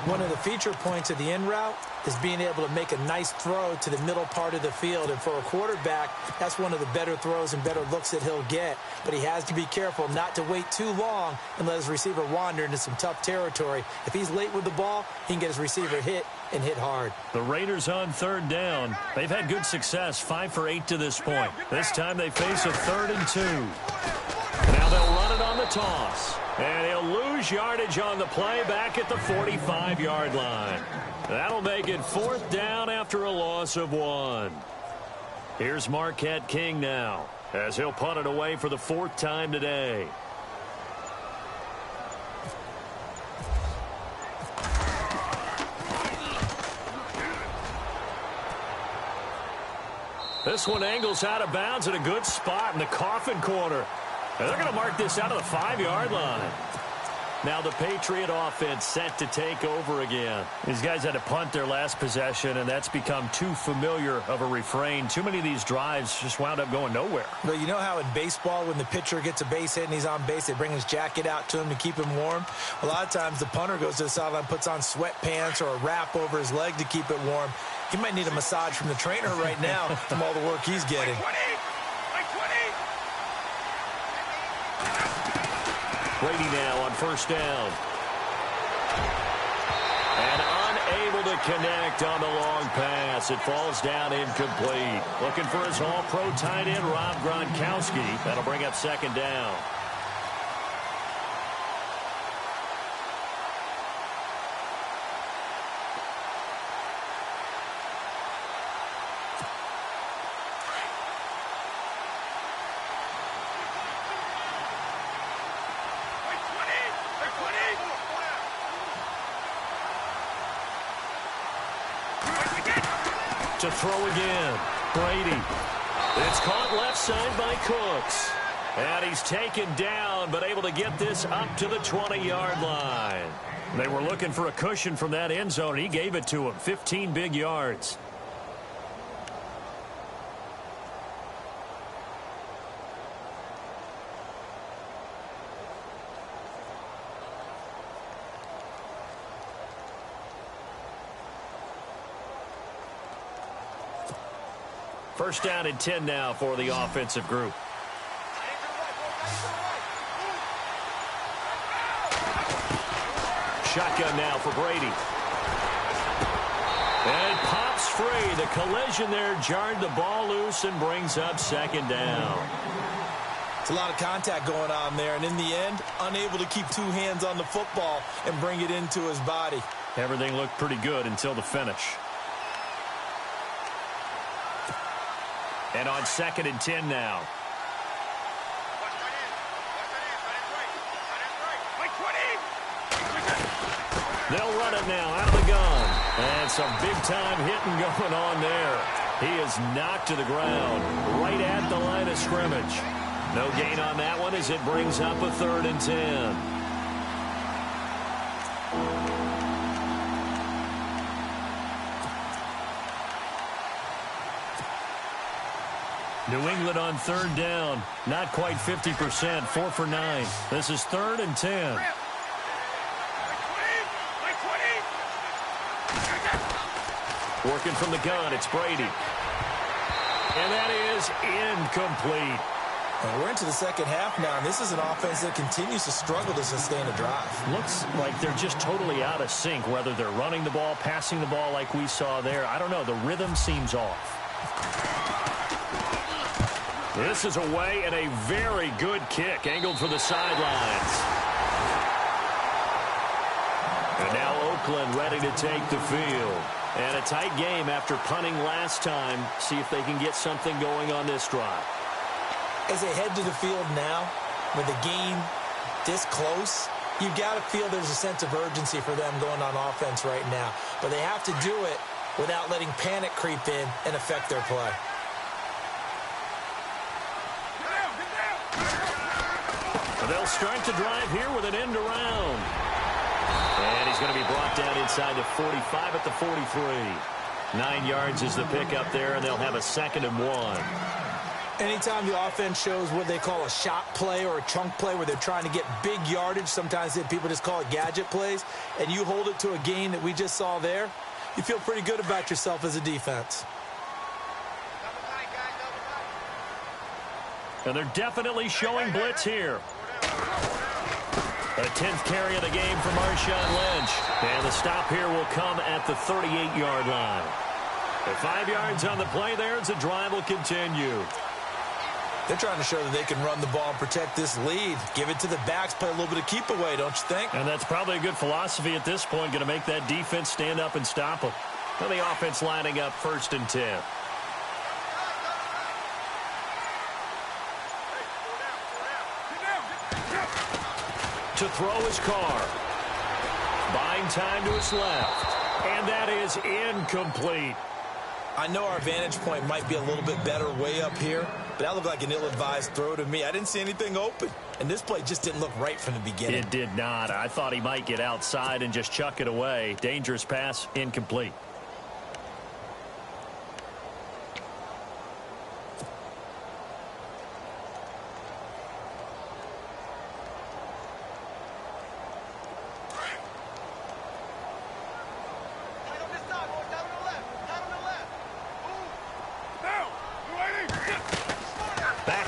One of the feature points of the in route is being able to make a nice throw to the middle part of the field. And for a quarterback, that's one of the better throws and better looks that he'll get. But he has to be careful not to wait too long and let his receiver wander into some tough territory. If he's late with the ball, he can get his receiver hit and hit hard. The Raiders on third down. They've had good success, 5 for 8 to this point. This time they face a 3rd and 2. Now they'll run it on the toss. And he'll lose yardage on the play back at the 45-yard line. That'll make it 4th down after a loss of 1. Here's Marquette King now as he'll punt it away for the 4th time today. This one angles out of bounds at a good spot in the coffin corner. And they're going to mark this out of the 5-yard line. Now the Patriot offense set to take over again. These guys had to punt their last possession, and that's become too familiar of a refrain. Too many of these drives just wound up going nowhere. But you know how in baseball, when the pitcher gets a base hit and he's on base, they bring his jacket out to him to keep him warm? A lot of times the punter goes to the sideline, puts on sweatpants or a wrap over his leg to keep it warm. He might need a massage from the trainer right now from all the work he's getting. Brady now on first down. And unable to connect on the long pass. It falls down incomplete. Looking for his all-pro tight end, Rob Gronkowski. That'll bring up 2nd down. To throw again. Brady. It's caught left side by Cooks. And he's taken down, but able to get this up to the 20-yard line. They were looking for a cushion from that end zone, and he gave it to him. 15 big yards. First down and 10 now for the offensive group. Shotgun now for Brady. And pops free. The collision there jarred the ball loose and brings up 2nd down. It's a lot of contact going on there, and in the end, unable to keep 2 hands on the football and bring it into his body. Everything looked pretty good until the finish. And on 2nd and 10 now. They'll run it now out of the gun. And some big-time hitting going on there. He is knocked to the ground right at the line of scrimmage. No gain on that one as it brings up a 3rd and 10. New England on 3rd down. Not quite 50%. 4 for 9. This is 3rd and 10. Working from the gun, it's Brady. And that is incomplete. And we're into the second half now, and this is an offense that continues to struggle to sustain a drive. Looks like they're just totally out of sync, whether they're running the ball, passing the ball like we saw there. I don't know. The rhythm seems off. This is away, and a very good kick angled for the sidelines. And now Oakland ready to take the field. And a tight game after punting last time. See if they can get something going on this drive. As they head to the field now, with the game this close, you've got to feel there's a sense of urgency for them going on offense right now. But they have to do it without letting panic creep in and affect their play. They'll start the drive here with an end around. And he's going to be brought down inside the 45 at the 43. 9 yards is the pickup there, and they'll have a 2nd and 1. Anytime the offense shows what they call a shot play or a chunk play where they're trying to get big yardage, sometimes people just call it gadget plays, and you hold it to a gain that we just saw there, you feel pretty good about yourself as a defense. And they're definitely showing blitz here. A 10th carry of the game for Marshawn Lynch. And the stop here will come at the 38-yard line. With 5 yards on the play there as the drive will continue. They're trying to show that they can run the ball and protect this lead. Give it to the backs, play a little bit of keep away, don't you think? And that's probably a good philosophy at this point, going to make that defense stand up and stop them. And the offense lining up 1st and 10. To throw his car. Buying time to his left. And that is incomplete. I know our vantage point might be a little bit better way up here, but that looked like an ill-advised throw to me. I didn't see anything open, and this play just didn't look right from the beginning. It did not. I thought he might get outside and just chuck it away. Dangerous pass, incomplete.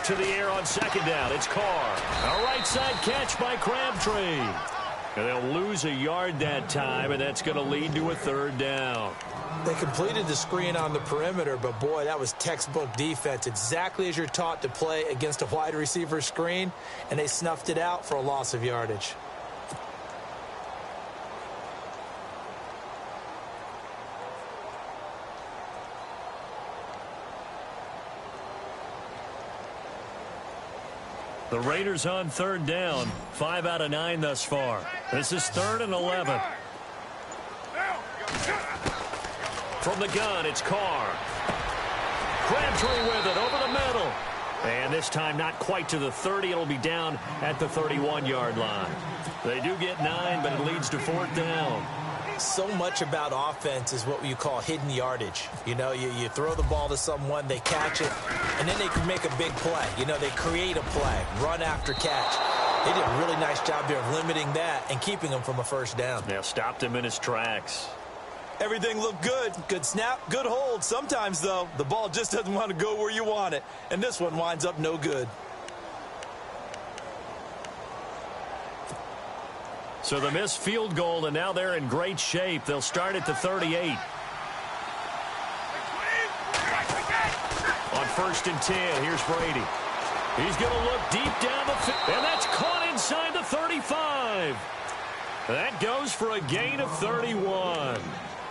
To the air on 2nd down. It's Carr. A right side catch by Crabtree. And they'll lose a yard that time, and that's going to lead to a 3rd down. They completed the screen on the perimeter, but boy, that was textbook defense. Exactly as you're taught to play against a wide receiver screen, and they snuffed it out for a loss of yardage. The Raiders on 3rd down. 5 out of 9 thus far. This is 3rd and 11. From the gun, it's Carr. Crabtree with it over the middle. And this time not quite to the 30. It'll be down at the 31-yard line. They do get 9, but it leads to 4th down. So much about offense is what you call hidden yardage. You know, you throw the ball to someone, they catch it, and then they can make a big play. You know, they create a play, run after catch. They did a really nice job there of limiting that and keeping him from a 1st down. Yeah, stopped him in his tracks. Everything looked good. Good snap, good hold. Sometimes, though, the ball just doesn't want to go where you want it, and this one winds up no good. So the missed field goal, and now they're in great shape. They'll start at the 38. On 1st and 10, here's Brady. He's going to look deep down the field, and that's caught inside the 35. That goes for a gain of 31.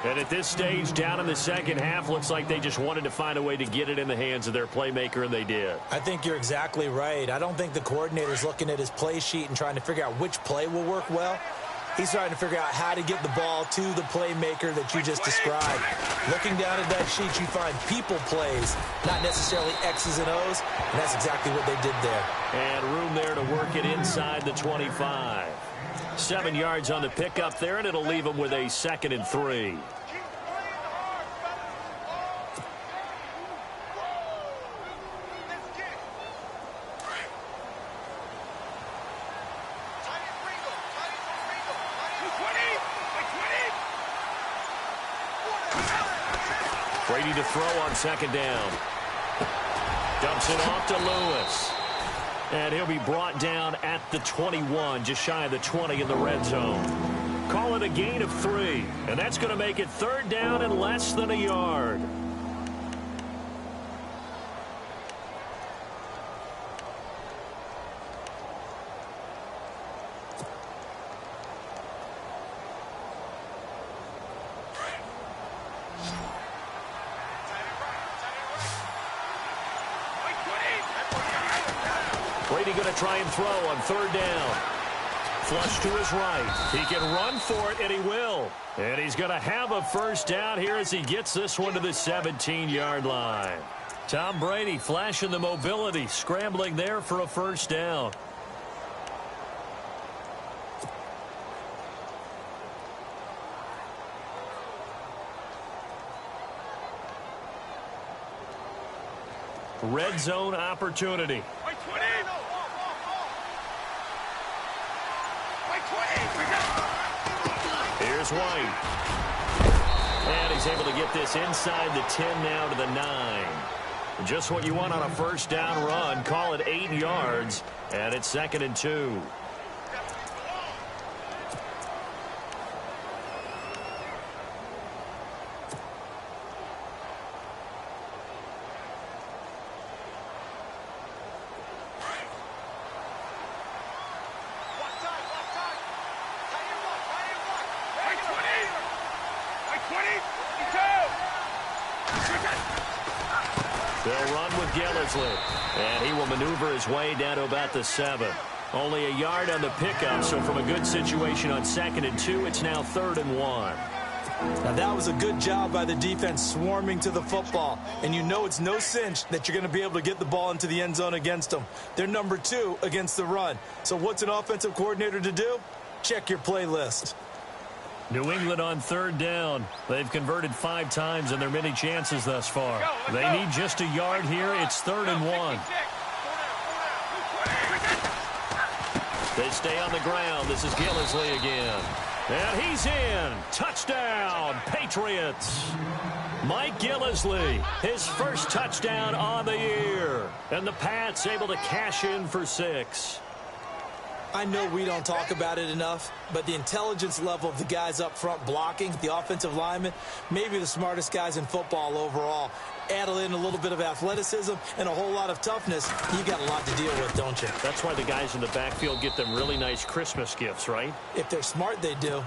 And at this stage, down in the second half, looks like they just wanted to find a way to get it in the hands of their playmaker, and they did. I think you're exactly right. I don't think the coordinator's looking at his play sheet and trying to figure out which play will work well. He's trying to figure out how to get the ball to the playmaker that you just described. Looking down at that sheet, you find people plays, not necessarily X's and O's, and that's exactly what they did there. And room there to work it inside the 25. 7 yards on the pickup there, and it'll leave them with a 2nd and 3. Brady to throw on 2nd down. Dumps it off to Lewis. And he'll be brought down at the 21, just shy of the 20 in the red zone. Call it a gain of 3, and that's going to make it 3rd down and less than a yard. Brady going to try and throw on 3rd down. Flush to his right. He can run for it, and he will. And he's going to have a 1st down here as he gets this one to the 17-yard line. Tom Brady flashing the mobility, scrambling there for a 1st down. Red zone opportunity. Here's White. And he's able to get this inside the 10 now to the 9. Just what you want on a 1st down run. Call it 8 yards. And it's 2nd and 2. They'll run with Gillisley, and he will maneuver his way down to about the 7. Only a yard on the pickup, so from a good situation on 2nd and 2, it's now 3rd and 1. Now that was a good job by the defense swarming to the football, and you know it's no cinch that you're going to be able to get the ball into the end zone against them. They're number 2 against the run. So what's an offensive coordinator to do? Check your playlist. New England on 3rd down. They've converted 5 times in their many chances thus far. They need just a yard here. It's 3rd and 1. They stay on the ground. This is Gillisley again. And he's in. Touchdown, Patriots. Mike Gillisley, his 1st touchdown on the year. And the Pats able to cash in for 6. I know we don't talk about it enough, but the intelligence level of the guys up front blocking, the offensive linemen, maybe the smartest guys in football overall. Add in a little bit of athleticism and a whole lot of toughness, you got a lot to deal with, don't you? That's why the guys in the backfield get them really nice Christmas gifts, right? If they're smart, they do.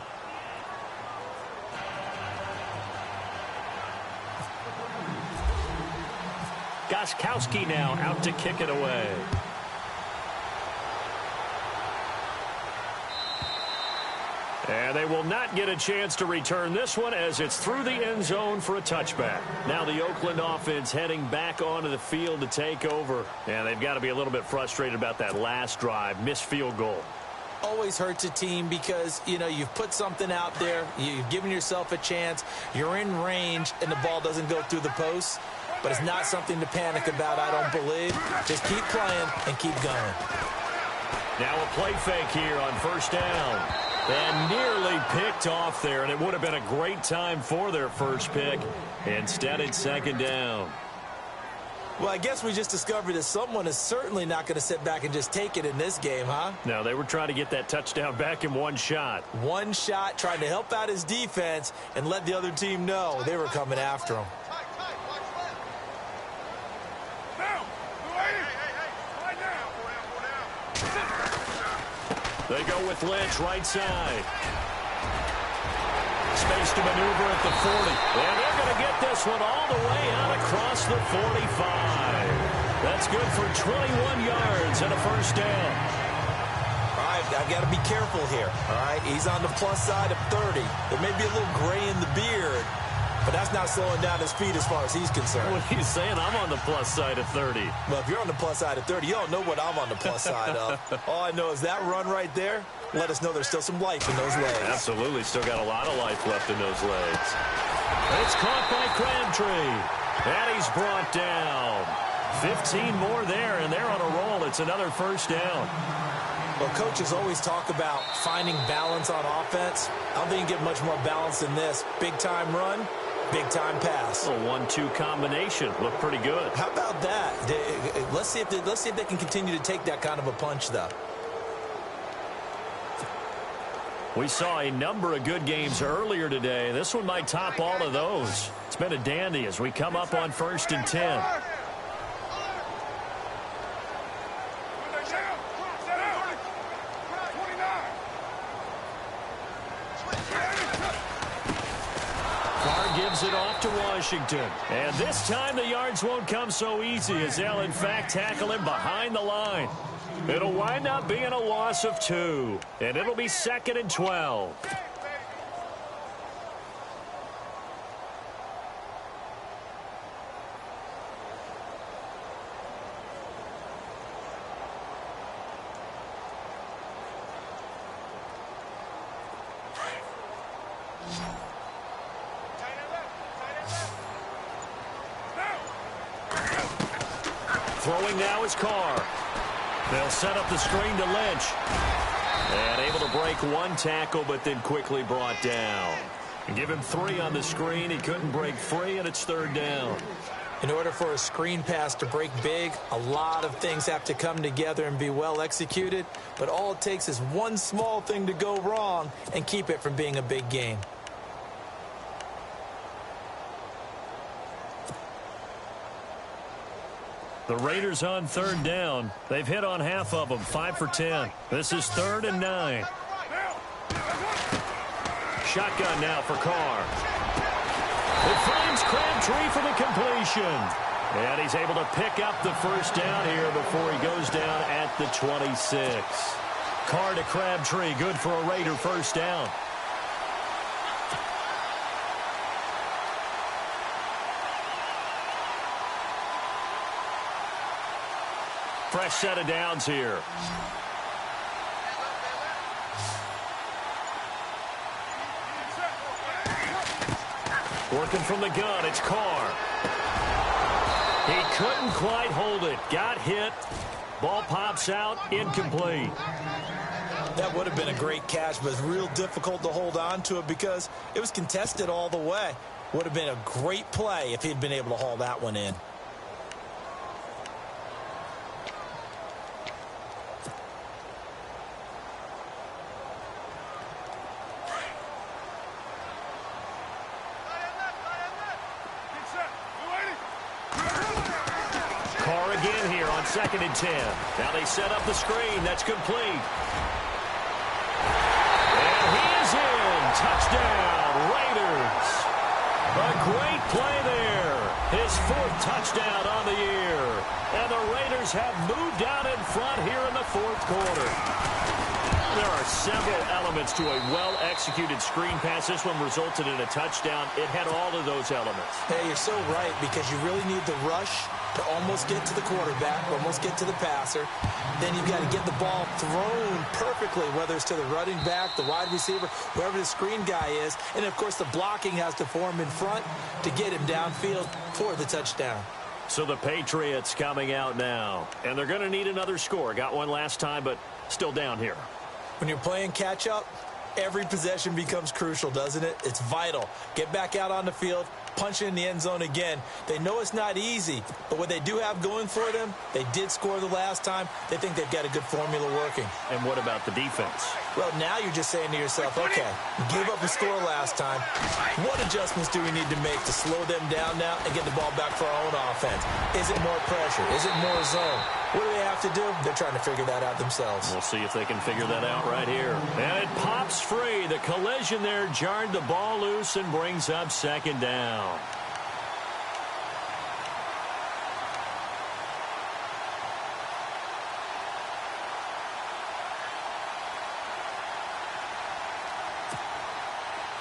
Gostkowski now out to kick it away. And they will not get a chance to return this one as it's through the end zone for a touchback. Now the Oakland offense heading back onto the field to take over. And they've got to be a little bit frustrated about that last drive, missed field goal. Always hurts a team because, you know, you've put something out there, you've given yourself a chance, you're in range, and the ball doesn't go through the post. But it's not something to panic about, I don't believe. Just keep playing and keep going. Now a play fake here on 1st down. And nearly picked off there, and it would have been a great time for their 1st pick. Instead, it's 2nd down. Well, I guess we just discovered that someone is certainly not going to sit back and just take it in this game, huh? No, they were trying to get that touchdown back in one shot. One shot, trying to help out his defense and let the other team know they were coming after him. They go with Lynch right side. Space to maneuver at the 40. And they're going to get this one all the way out across the 45. That's good for 21 yards and a 1st down. All right, I've got to be careful here, all right? He's on the plus side of 30. There may be a little gray in the beard, but that's not slowing down his speed as far as he's concerned. What are you saying? I'm on the plus side of 30. Well, if you're on the plus side of 30, you don't know what I'm on the plus side of. All I know is that run right there let us know there's still some life in those legs. Absolutely. Still got a lot of life left in those legs. It's caught by Crabtree. And he's brought down. 15 more there, and they're on a roll. It's another first down. Well, coaches always talk about finding balance on offense. I don't think you get much more balance than this. Big-time run, big-time pass. A 1-2 combination. Looked pretty good. How about that? Let's see if they can continue to take that kind of a punch, though. We saw a number of good games earlier today. This one might top all of those. It's been a dandy as we come up on 1st and 10. Gives it off to Washington. And this time the yards won't come so easy as they'll in fact tackle him behind the line. It'll wind up being a loss of 2. And it'll be 2nd and 12. Throwing now is Carr. They'll set up the screen to Lynch. And able to break one tackle, but then quickly brought down. And give him 3 on the screen. He couldn't break free, and it's 3rd down. In order for a screen pass to break big, a lot of things have to come together and be well executed. But all it takes is one small thing to go wrong and keep it from being a big game. The Raiders on 3rd down. They've hit on half of them, 5 for 10. This is 3rd and 9. Shotgun now for Carr. It finds Crabtree for the completion. And he's able to pick up the first down here before he goes down at the 26. Carr to Crabtree, good for a Raider first down. Fresh set of downs here. Working from the gun, it's Carr. He couldn't quite hold it. Got hit. Ball pops out, incomplete. That would have been a great catch, but it's real difficult to hold on to it because it was contested all the way. Would have been a great play if he'd been able to haul that one in. Carr again here on 2nd and 10. Now they set up the screen. That's complete. And he is in. Touchdown, Raiders. A great play there. His 4th touchdown on the year. And the Raiders have moved out in front here in the 4th quarter. There are several elements to a well-executed screen pass. This one resulted in a touchdown. It had all of those elements. Hey, you're so right because you really need the rush to almost get to the quarterback, almost get to the passer. Then you've got to get the ball thrown perfectly, whether it's to the running back, the wide receiver, whoever the screen guy is. And, of course, the blocking has to form in front to get him downfield for the touchdown. So the Patriots coming out now. And they're going to need another score. Got one last time, but still down here. When you're playing catch-up, every possession becomes crucial, doesn't it? It's vital. Get back out on the field, punch it in the end zone again. They know it's not easy, but what they do have going for them, they did score the last time. They think they've got a good formula working. And what about the defense? Well, now you're just saying to yourself, okay, give up a score last time. What adjustments do we need to make to slow them down now and get the ball back for our own offense? Is it more pressure? Is it more zone? What do they have to do? They're trying to figure that out themselves. We'll see if they can figure that out right here. And it pops free. The collision there jarred the ball loose and brings up 2nd down.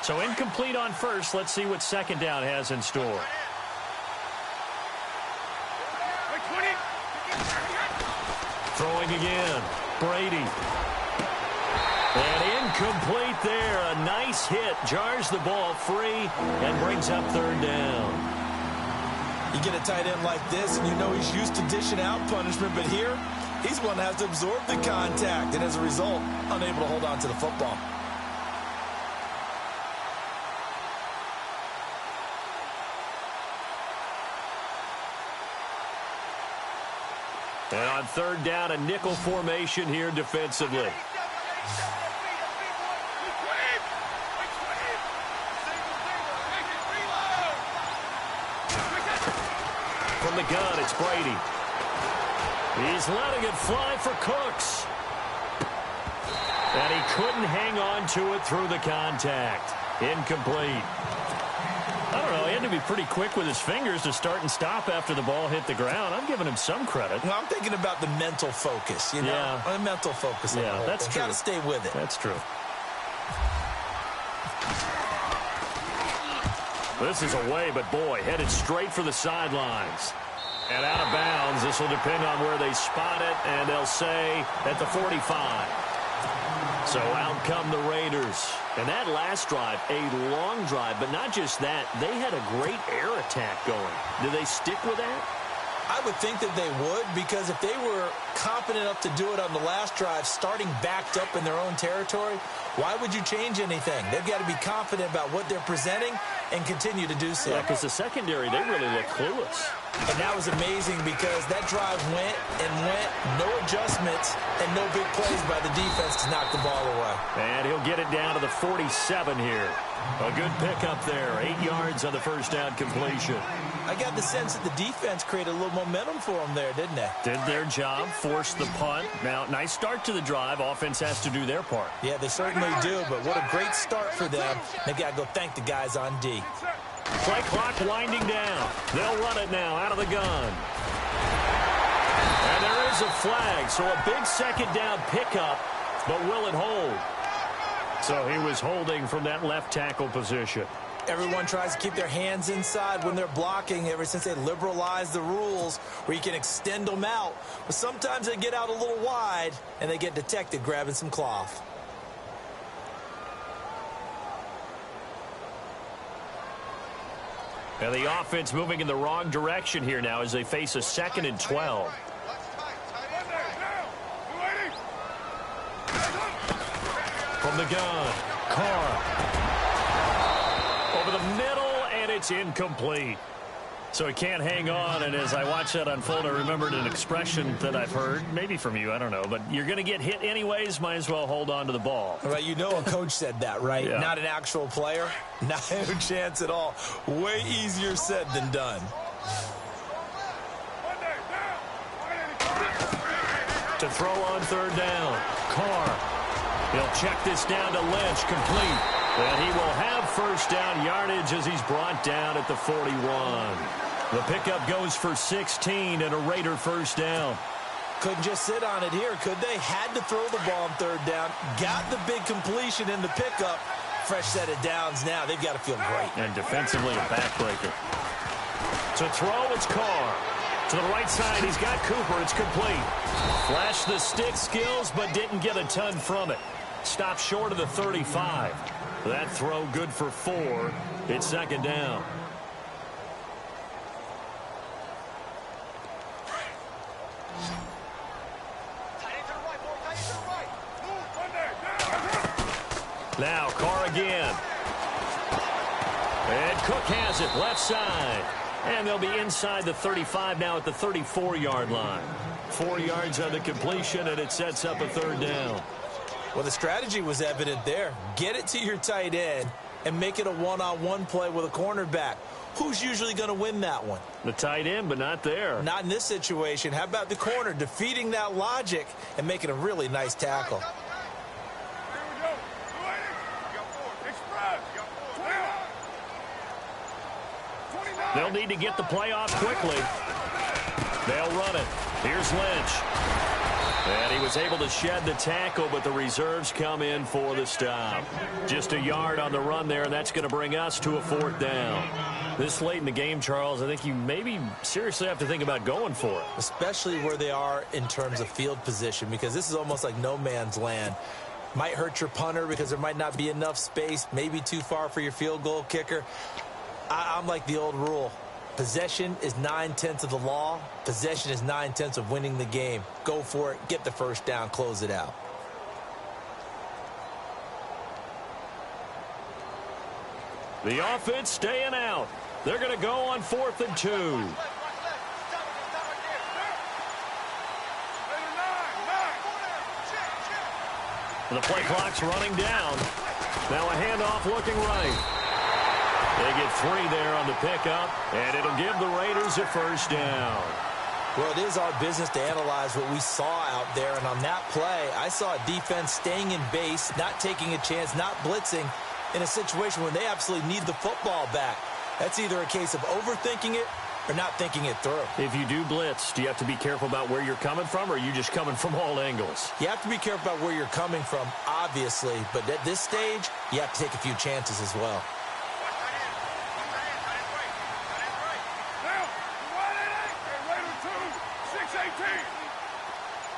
So incomplete on first. Let's see what second down has in store. Throwing again. Brady. And incomplete there. A nice hit. Jars the ball free and brings up third down. You get a tight end like this, and you know he's used to dishing out punishment, but here, he's one that has to absorb the contact, and as a result, unable to hold on to the football. And on third down, a nickel formation here defensively. From the gun, it's Brady. He's letting it fly for Cooks. And he couldn't hang on to it through the contact. Incomplete. I don't know, he had to be pretty quick with his fingers to start and stop after the ball hit the ground. I'm giving him some credit. Well, I'm thinking about the mental focus, you know? Yeah. The mental focus. Yeah, that's true. Got to stay with it. That's true. This is away, but boy, headed straight for the sidelines. And out of bounds, this will depend on where they spot it, and they'll say at the 45. So out come the Raiders. And that last drive, a long drive, but not just that. They had a great air attack going. Do they stick with that? I would think that they would, because if they were competent enough to do it on the last drive, starting backed up in their own territory, why would you change anything? They've got to be confident about what they're presenting and continue to do so. Yeah, because the secondary, they really look clueless. And that was amazing because that drive went and went, no adjustments, and no big plays by the defense to knock the ball away. And he'll get it down to the 47 here. A good pickup there. 8 yards on the first down completion. I got the sense that the defense created a little momentum for them there, didn't they? Did their job, forced the punt. Now, nice start to the drive. Offense has to do their part. Yeah, they certainly do, but what a great start for them. They got to go thank the guys on D. Play clock winding down. They'll run it now out of the gun. And there is a flag, so a big second down pickup, but will it hold? So he was holding from that left tackle position. Everyone tries to keep their hands inside when they're blocking ever since they liberalized the rules where you can extend them out. But sometimes they get out a little wide and they get detected grabbing some cloth. And the offense moving in the wrong direction here now as they face a 2nd and 12. From the gun, Carr. Over the middle, and it's incomplete. So he can't hang on, and as I watch that unfold, I remembered an expression that I've heard, maybe from you, I don't know, but you're going to get hit anyways, might as well hold on to the ball. Right, you know a coach said that, right? Yeah. Not an actual player. Not a chance at all. Way easier said than done. To throw on third down, Carr. He'll check this down to Lynch, complete. And he will have first down yardage as he's brought down at the 41. The pickup goes for 16 and a Raider first down. Couldn't just sit on it here, could they? Had to throw the ball on third down. Got the big completion in the pickup. Fresh set of downs now. They've got to feel great. And defensively a backbreaker. To throw, it's Carr. To the right side, he's got Cooper. It's complete. Flashed the stick skills, but didn't get a ton from it. Stopped short of the 35. That throw good for 4. It's second down. Now Carr again. And Cook has it left side. And they'll be inside the 35 now at the 34-yard line. 4 yards on the completion, and it sets up a third down. Well, the strategy was evident there. Get it to your tight end and make it a one-on-one play with a cornerback. Who's usually going to win that one? The tight end, but not there. Not in this situation. How about the corner defeating that logic and making a really nice tackle? They'll need to get the play off quickly. They'll run it. Here's Lynch. And he was able to shed the tackle, but the reserves come in for the stop. Just a yard on the run there, and that's going to bring us to a 4th down. This late in the game, Charles, I think you maybe seriously have to think about going for it. Especially where they are in terms of field position, because this is almost like no man's land. Might hurt your punter because there might not be enough space, maybe too far for your field goal kicker. I'm like the old rule. Possession is 9/10 of the law. Possession is 9/10 of winning the game. Go for it. Get the first down. Close it out. The offense staying out. They're going to go on 4th and 2. The play clock's running down. Now a handoff looking right. They get 3 there on the pickup, and it'll give the Raiders a first down. Well, it is our business to analyze what we saw out there, and on that play, I saw a defense staying in base, not taking a chance, not blitzing, in a situation when they absolutely need the football back. That's either a case of overthinking it or not thinking it through. If you do blitz, do you have to be careful about where you're coming from, or are you just coming from all angles? You have to be careful about where you're coming from, obviously, but at this stage, you have to take a few chances as well.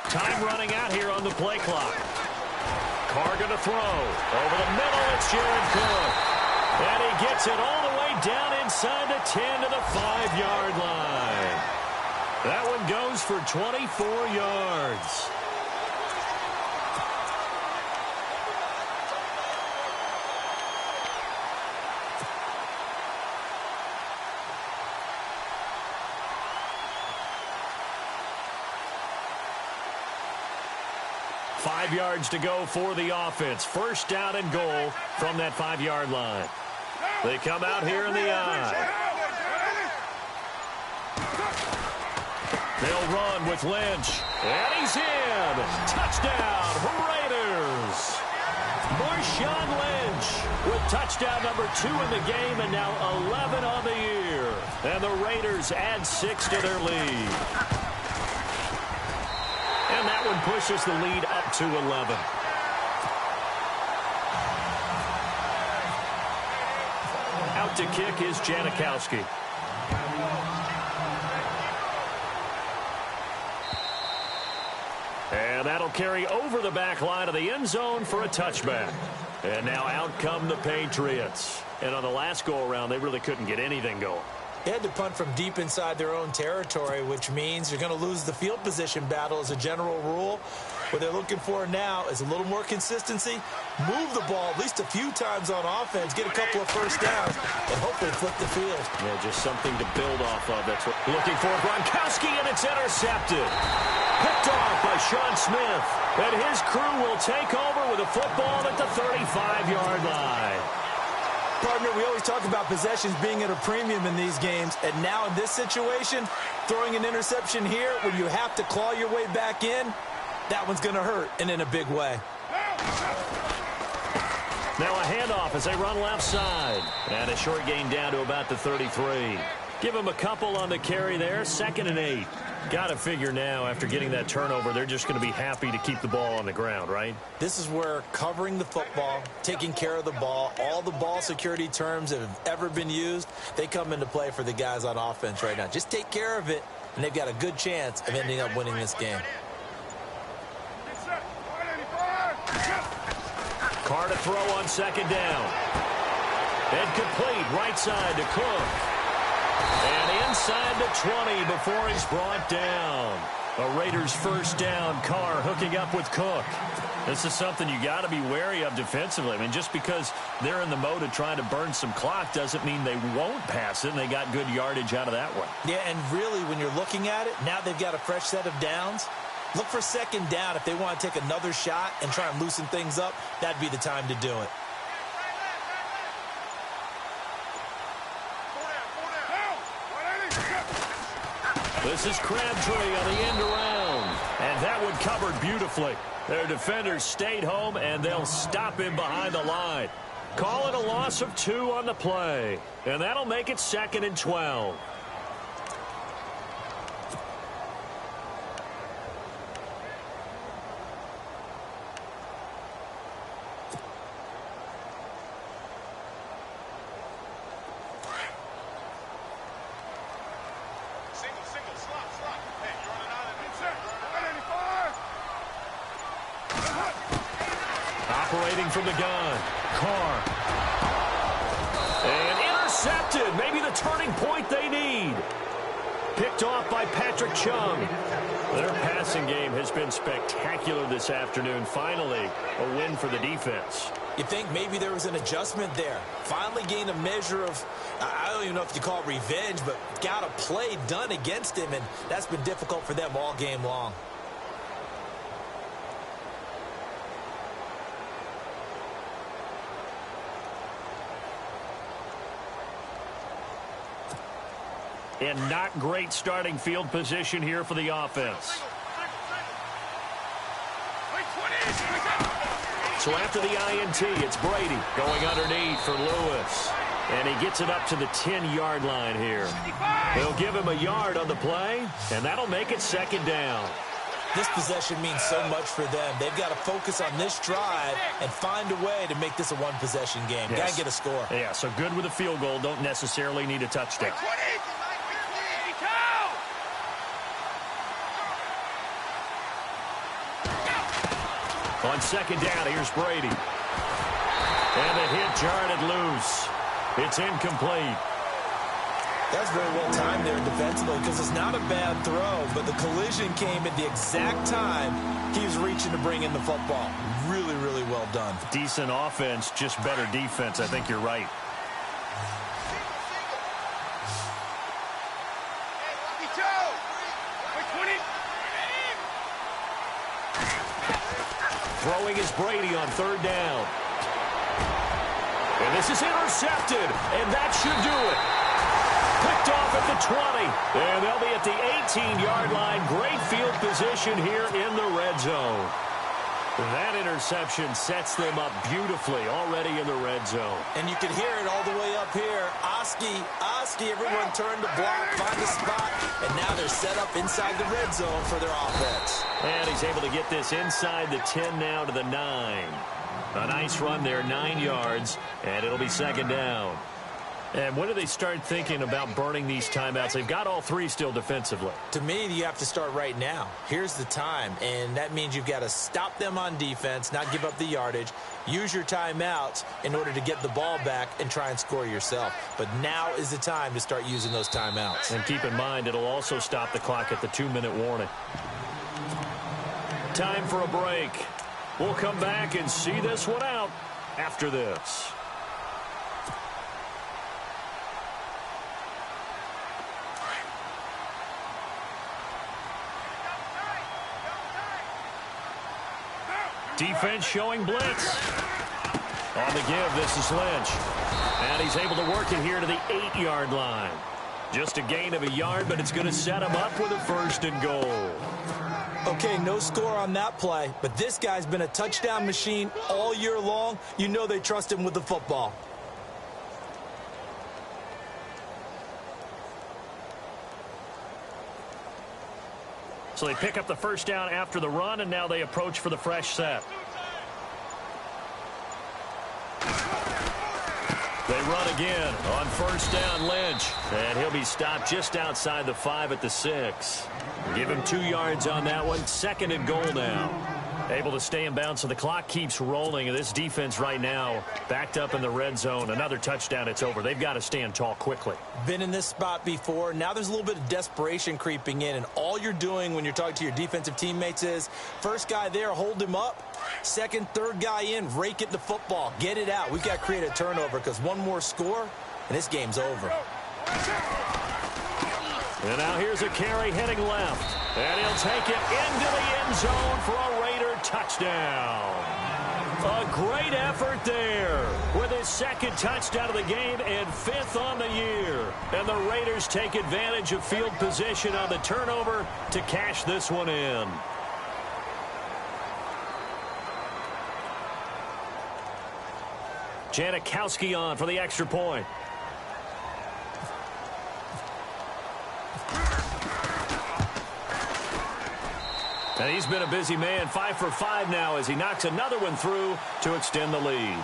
Time running out here on the play clock. Carr going to throw. Over the middle, it's Jared Cook. And he gets it all the way down inside the 10 to the 5-yard line. That one goes for 24 yards. Five yards to go for the offense. First down and goal from that 5-yard line. They come out here in the eye. They'll run with Lynch. And he's in. Touchdown, Raiders. Marshawn Lynch with touchdown number 2 in the game and now 11 on the year. And the Raiders add 6 to their lead. And that one pushes the lead up to 11. Out to kick is Janikowski. And that'll carry over the back line of the end zone for a touchback. And now out come the Patriots. And on the last go-around, they really couldn't get anything going. They had to punt from deep inside their own territory, which means you're going to lose the field position battle as a general rule. What they're looking for now is a little more consistency, move the ball at least a few times on offense, get a couple of first downs, and hopefully flip the field. Yeah, just something to build off of. That's what looking for Gronkowski, and it's intercepted. Picked off by Sean Smith. And his crew will take over with a football at the 35-yard line. Partner, we always talk about possessions being at a premium in these games, and now in this situation, throwing an interception here when you have to claw your way back in, that one's going to hurt, and in a big way. Now a handoff as they run left side. And a short gain down to about the 33. Give them a couple on the carry there, 2nd and 8. Got to figure now, after getting that turnover, they're just going to be happy to keep the ball on the ground, right? This is where covering the football, taking care of the ball, all the ball security terms that have ever been used, they come into play for the guys on offense right now. Just take care of it, and they've got a good chance of ending up winning this game. Carr to throw on 2nd down. And complete right side to Cook. And inside the 20 before he's brought down. A Raiders first down. Carr hooking up with Cook. This is something you got to be wary of defensively. I mean, just because they're in the mode of trying to burn some clock doesn't mean they won't pass it, and they got good yardage out of that one. Yeah, and really, when you're looking at it, now they've got a fresh set of downs. Look for 2nd down. If they want to take another shot and try and loosen things up, that'd be the time to do it. This is Crabtree on the end around. And that one covered beautifully. Their defenders stayed home, and they'll stop him behind the line. Call it a loss of 2 on the play. And that'll make it 2nd and 12. Operating from the gun. Carr. And intercepted. Maybe the turning point they need. Picked off by Patrick Chung. Their passing game has been spectacular this afternoon. Finally, a win for the defense. You think maybe there was an adjustment there. Finally gained a measure of, I don't even know if you call it revenge, but got a play done against him, and that's been difficult for them all game long. And not great starting field position here for the offense. So after the INT, it's Brady going underneath for Lewis. And he gets it up to the 10-yard line here. They'll give him a yard on the play, and that'll make it second down. This possession means so much for them. They've got to focus on this drive and find a way to make this a one-possession game. Yes. Got to get a score. Yeah, so good with a field goal. Don't necessarily need a touchdown. On second down, here's Brady. And the hit jarred it loose. It's incomplete. That's very well timed there defensively because it's not a bad throw, but the collision came at the exact time he was reaching to bring in the football. Really, really well done. Decent offense, just better defense. I think you're right. Throwing is Brady on third down. And this is intercepted, and that should do it. Picked off at the 20, and they'll be at the 18-yard line. Great field position here in the red zone. That interception sets them up beautifully already in the red zone. And you can hear it all the way up here. Oski, everyone turned to block, find a spot, and now they're set up inside the red zone for their offense. And he's able to get this inside the 10 now to the 9. A nice run there, 9 yards, and it'll be second down. And when do they start thinking about burning these timeouts? They've got all three still defensively. To me, you have to start right now. Here's the time, and that means you've got to stop them on defense, not give up the yardage, use your timeouts in order to get the ball back and try and score yourself. But now is the time to start using those timeouts. And keep in mind, it'll also stop the clock at the 2-minute warning. Time for a break. We'll come back and see this one out after this. Defense showing blitz. On the give, this is Lynch. And he's able to work it here to the 8-yard line. Just a gain of a yard, but it's going to set him up with a 1st and goal. Okay, no score on that play, but this guy's been a touchdown machine all year long. You know they trust him with the football. So they pick up the first down after the run, and now they approach for the fresh set. They run again on first down, Lynch. And he'll be stopped just outside the 5 at the 6. Give him 2 yards on that one. 2nd and goal now. Able to stay in bounds, so the clock keeps rolling. And this defense right now backed up in the red zone. Another touchdown, it's over. They've got to stand tall quickly. Been in this spot before. Now there's a little bit of desperation creeping in. And all you're doing when you're talking to your defensive teammates is, first guy there, hold him up. 2nd, 3rd guy in, rake it the football. Get it out. We've got to create a turnover because one more score, and this game's over. And now here's a carry heading left. And he'll take it into the end zone for a Raider touchdown. A great effort there with his 2nd touchdown of the game and 5th on the year. And the Raiders take advantage of field position on the turnover to cash this one in. Janikowski on for the extra point. And he's been a busy man, 5 for 5 now as he knocks another one through to extend the lead.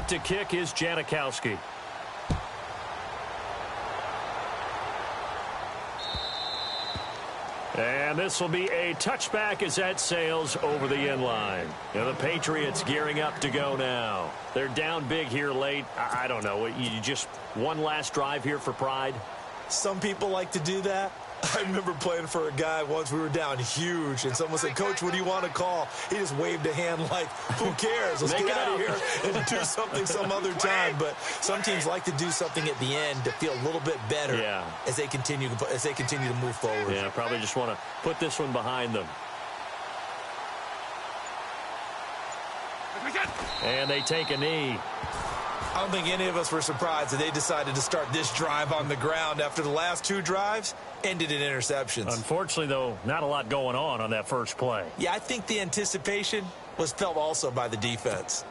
out to kick is Janikowski. And this will be a touchback as that sails over the end line. And the Patriots gearing up to go now. They're down big here late. I don't know. You just one last drive here for pride? Some people like to do that. I remember playing for a guy once. We were down huge, and someone said, "Coach, what do you want to call?" He just waved a hand like, "Who cares? Let's get out of here and do something some other time." But some teams like to do something at the end to feel a little bit better as they continue to move forward. Yeah, probably just want to put this one behind them. And they take a knee. I don't think any of us were surprised that they decided to start this drive on the ground after the last two drives ended in interceptions. Unfortunately, though, not a lot going on that first play. Yeah, I think the anticipation was felt also by the defense.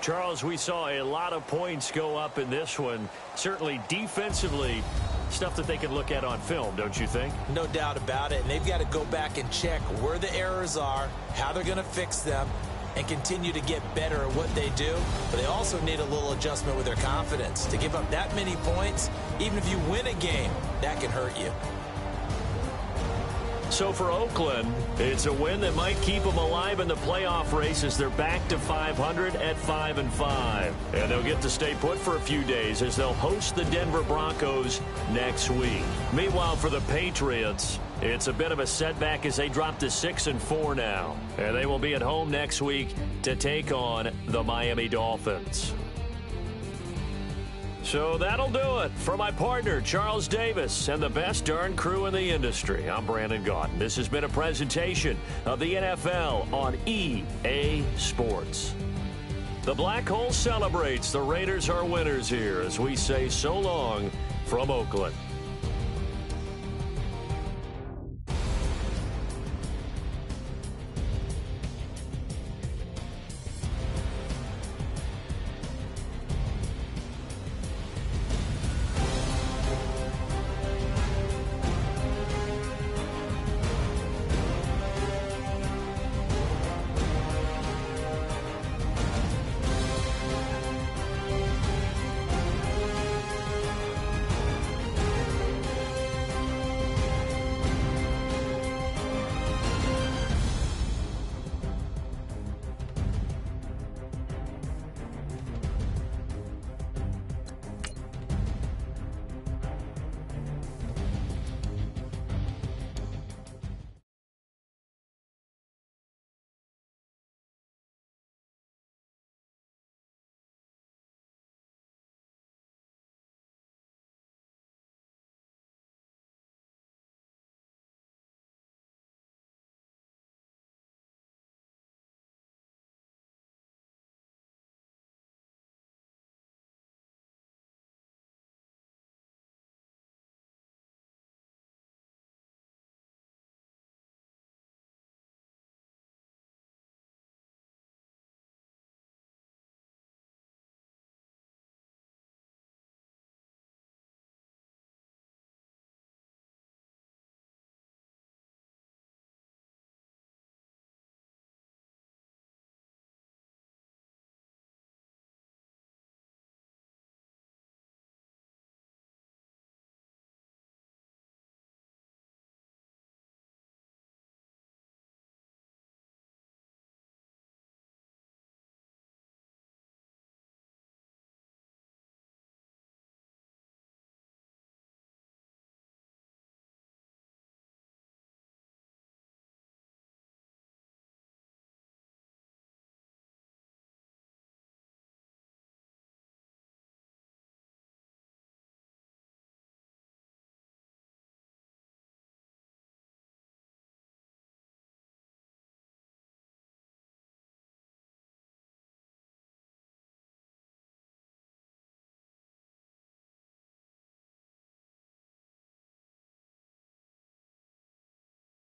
Charles, we saw a lot of points go up in this one. Certainly defensively, stuff that they can look at on film, don't you think? No doubt about it. And they've got to go back and check where the errors are, how they're going to fix them, and continue to get better at what they do. But they also need a little adjustment with their confidence. To give up that many points, even if you win a game, that can hurt you. So for Oakland, it's a win that might keep them alive in the playoff race as they're back to 500 at 5-5. And they'll get to stay put for a few days as they'll host the Denver Broncos next week. Meanwhile, for the Patriots, it's a bit of a setback as they drop to 6-4 now. And they will be at home next week to take on the Miami Dolphins. So that'll do it. For my partner, Charles Davis, and the best darn crew in the industry, I'm Brandon Gaudin. This has been a presentation of the NFL on EA Sports. The Black Hole celebrates. The Raiders are winners here as we say so long from Oakland.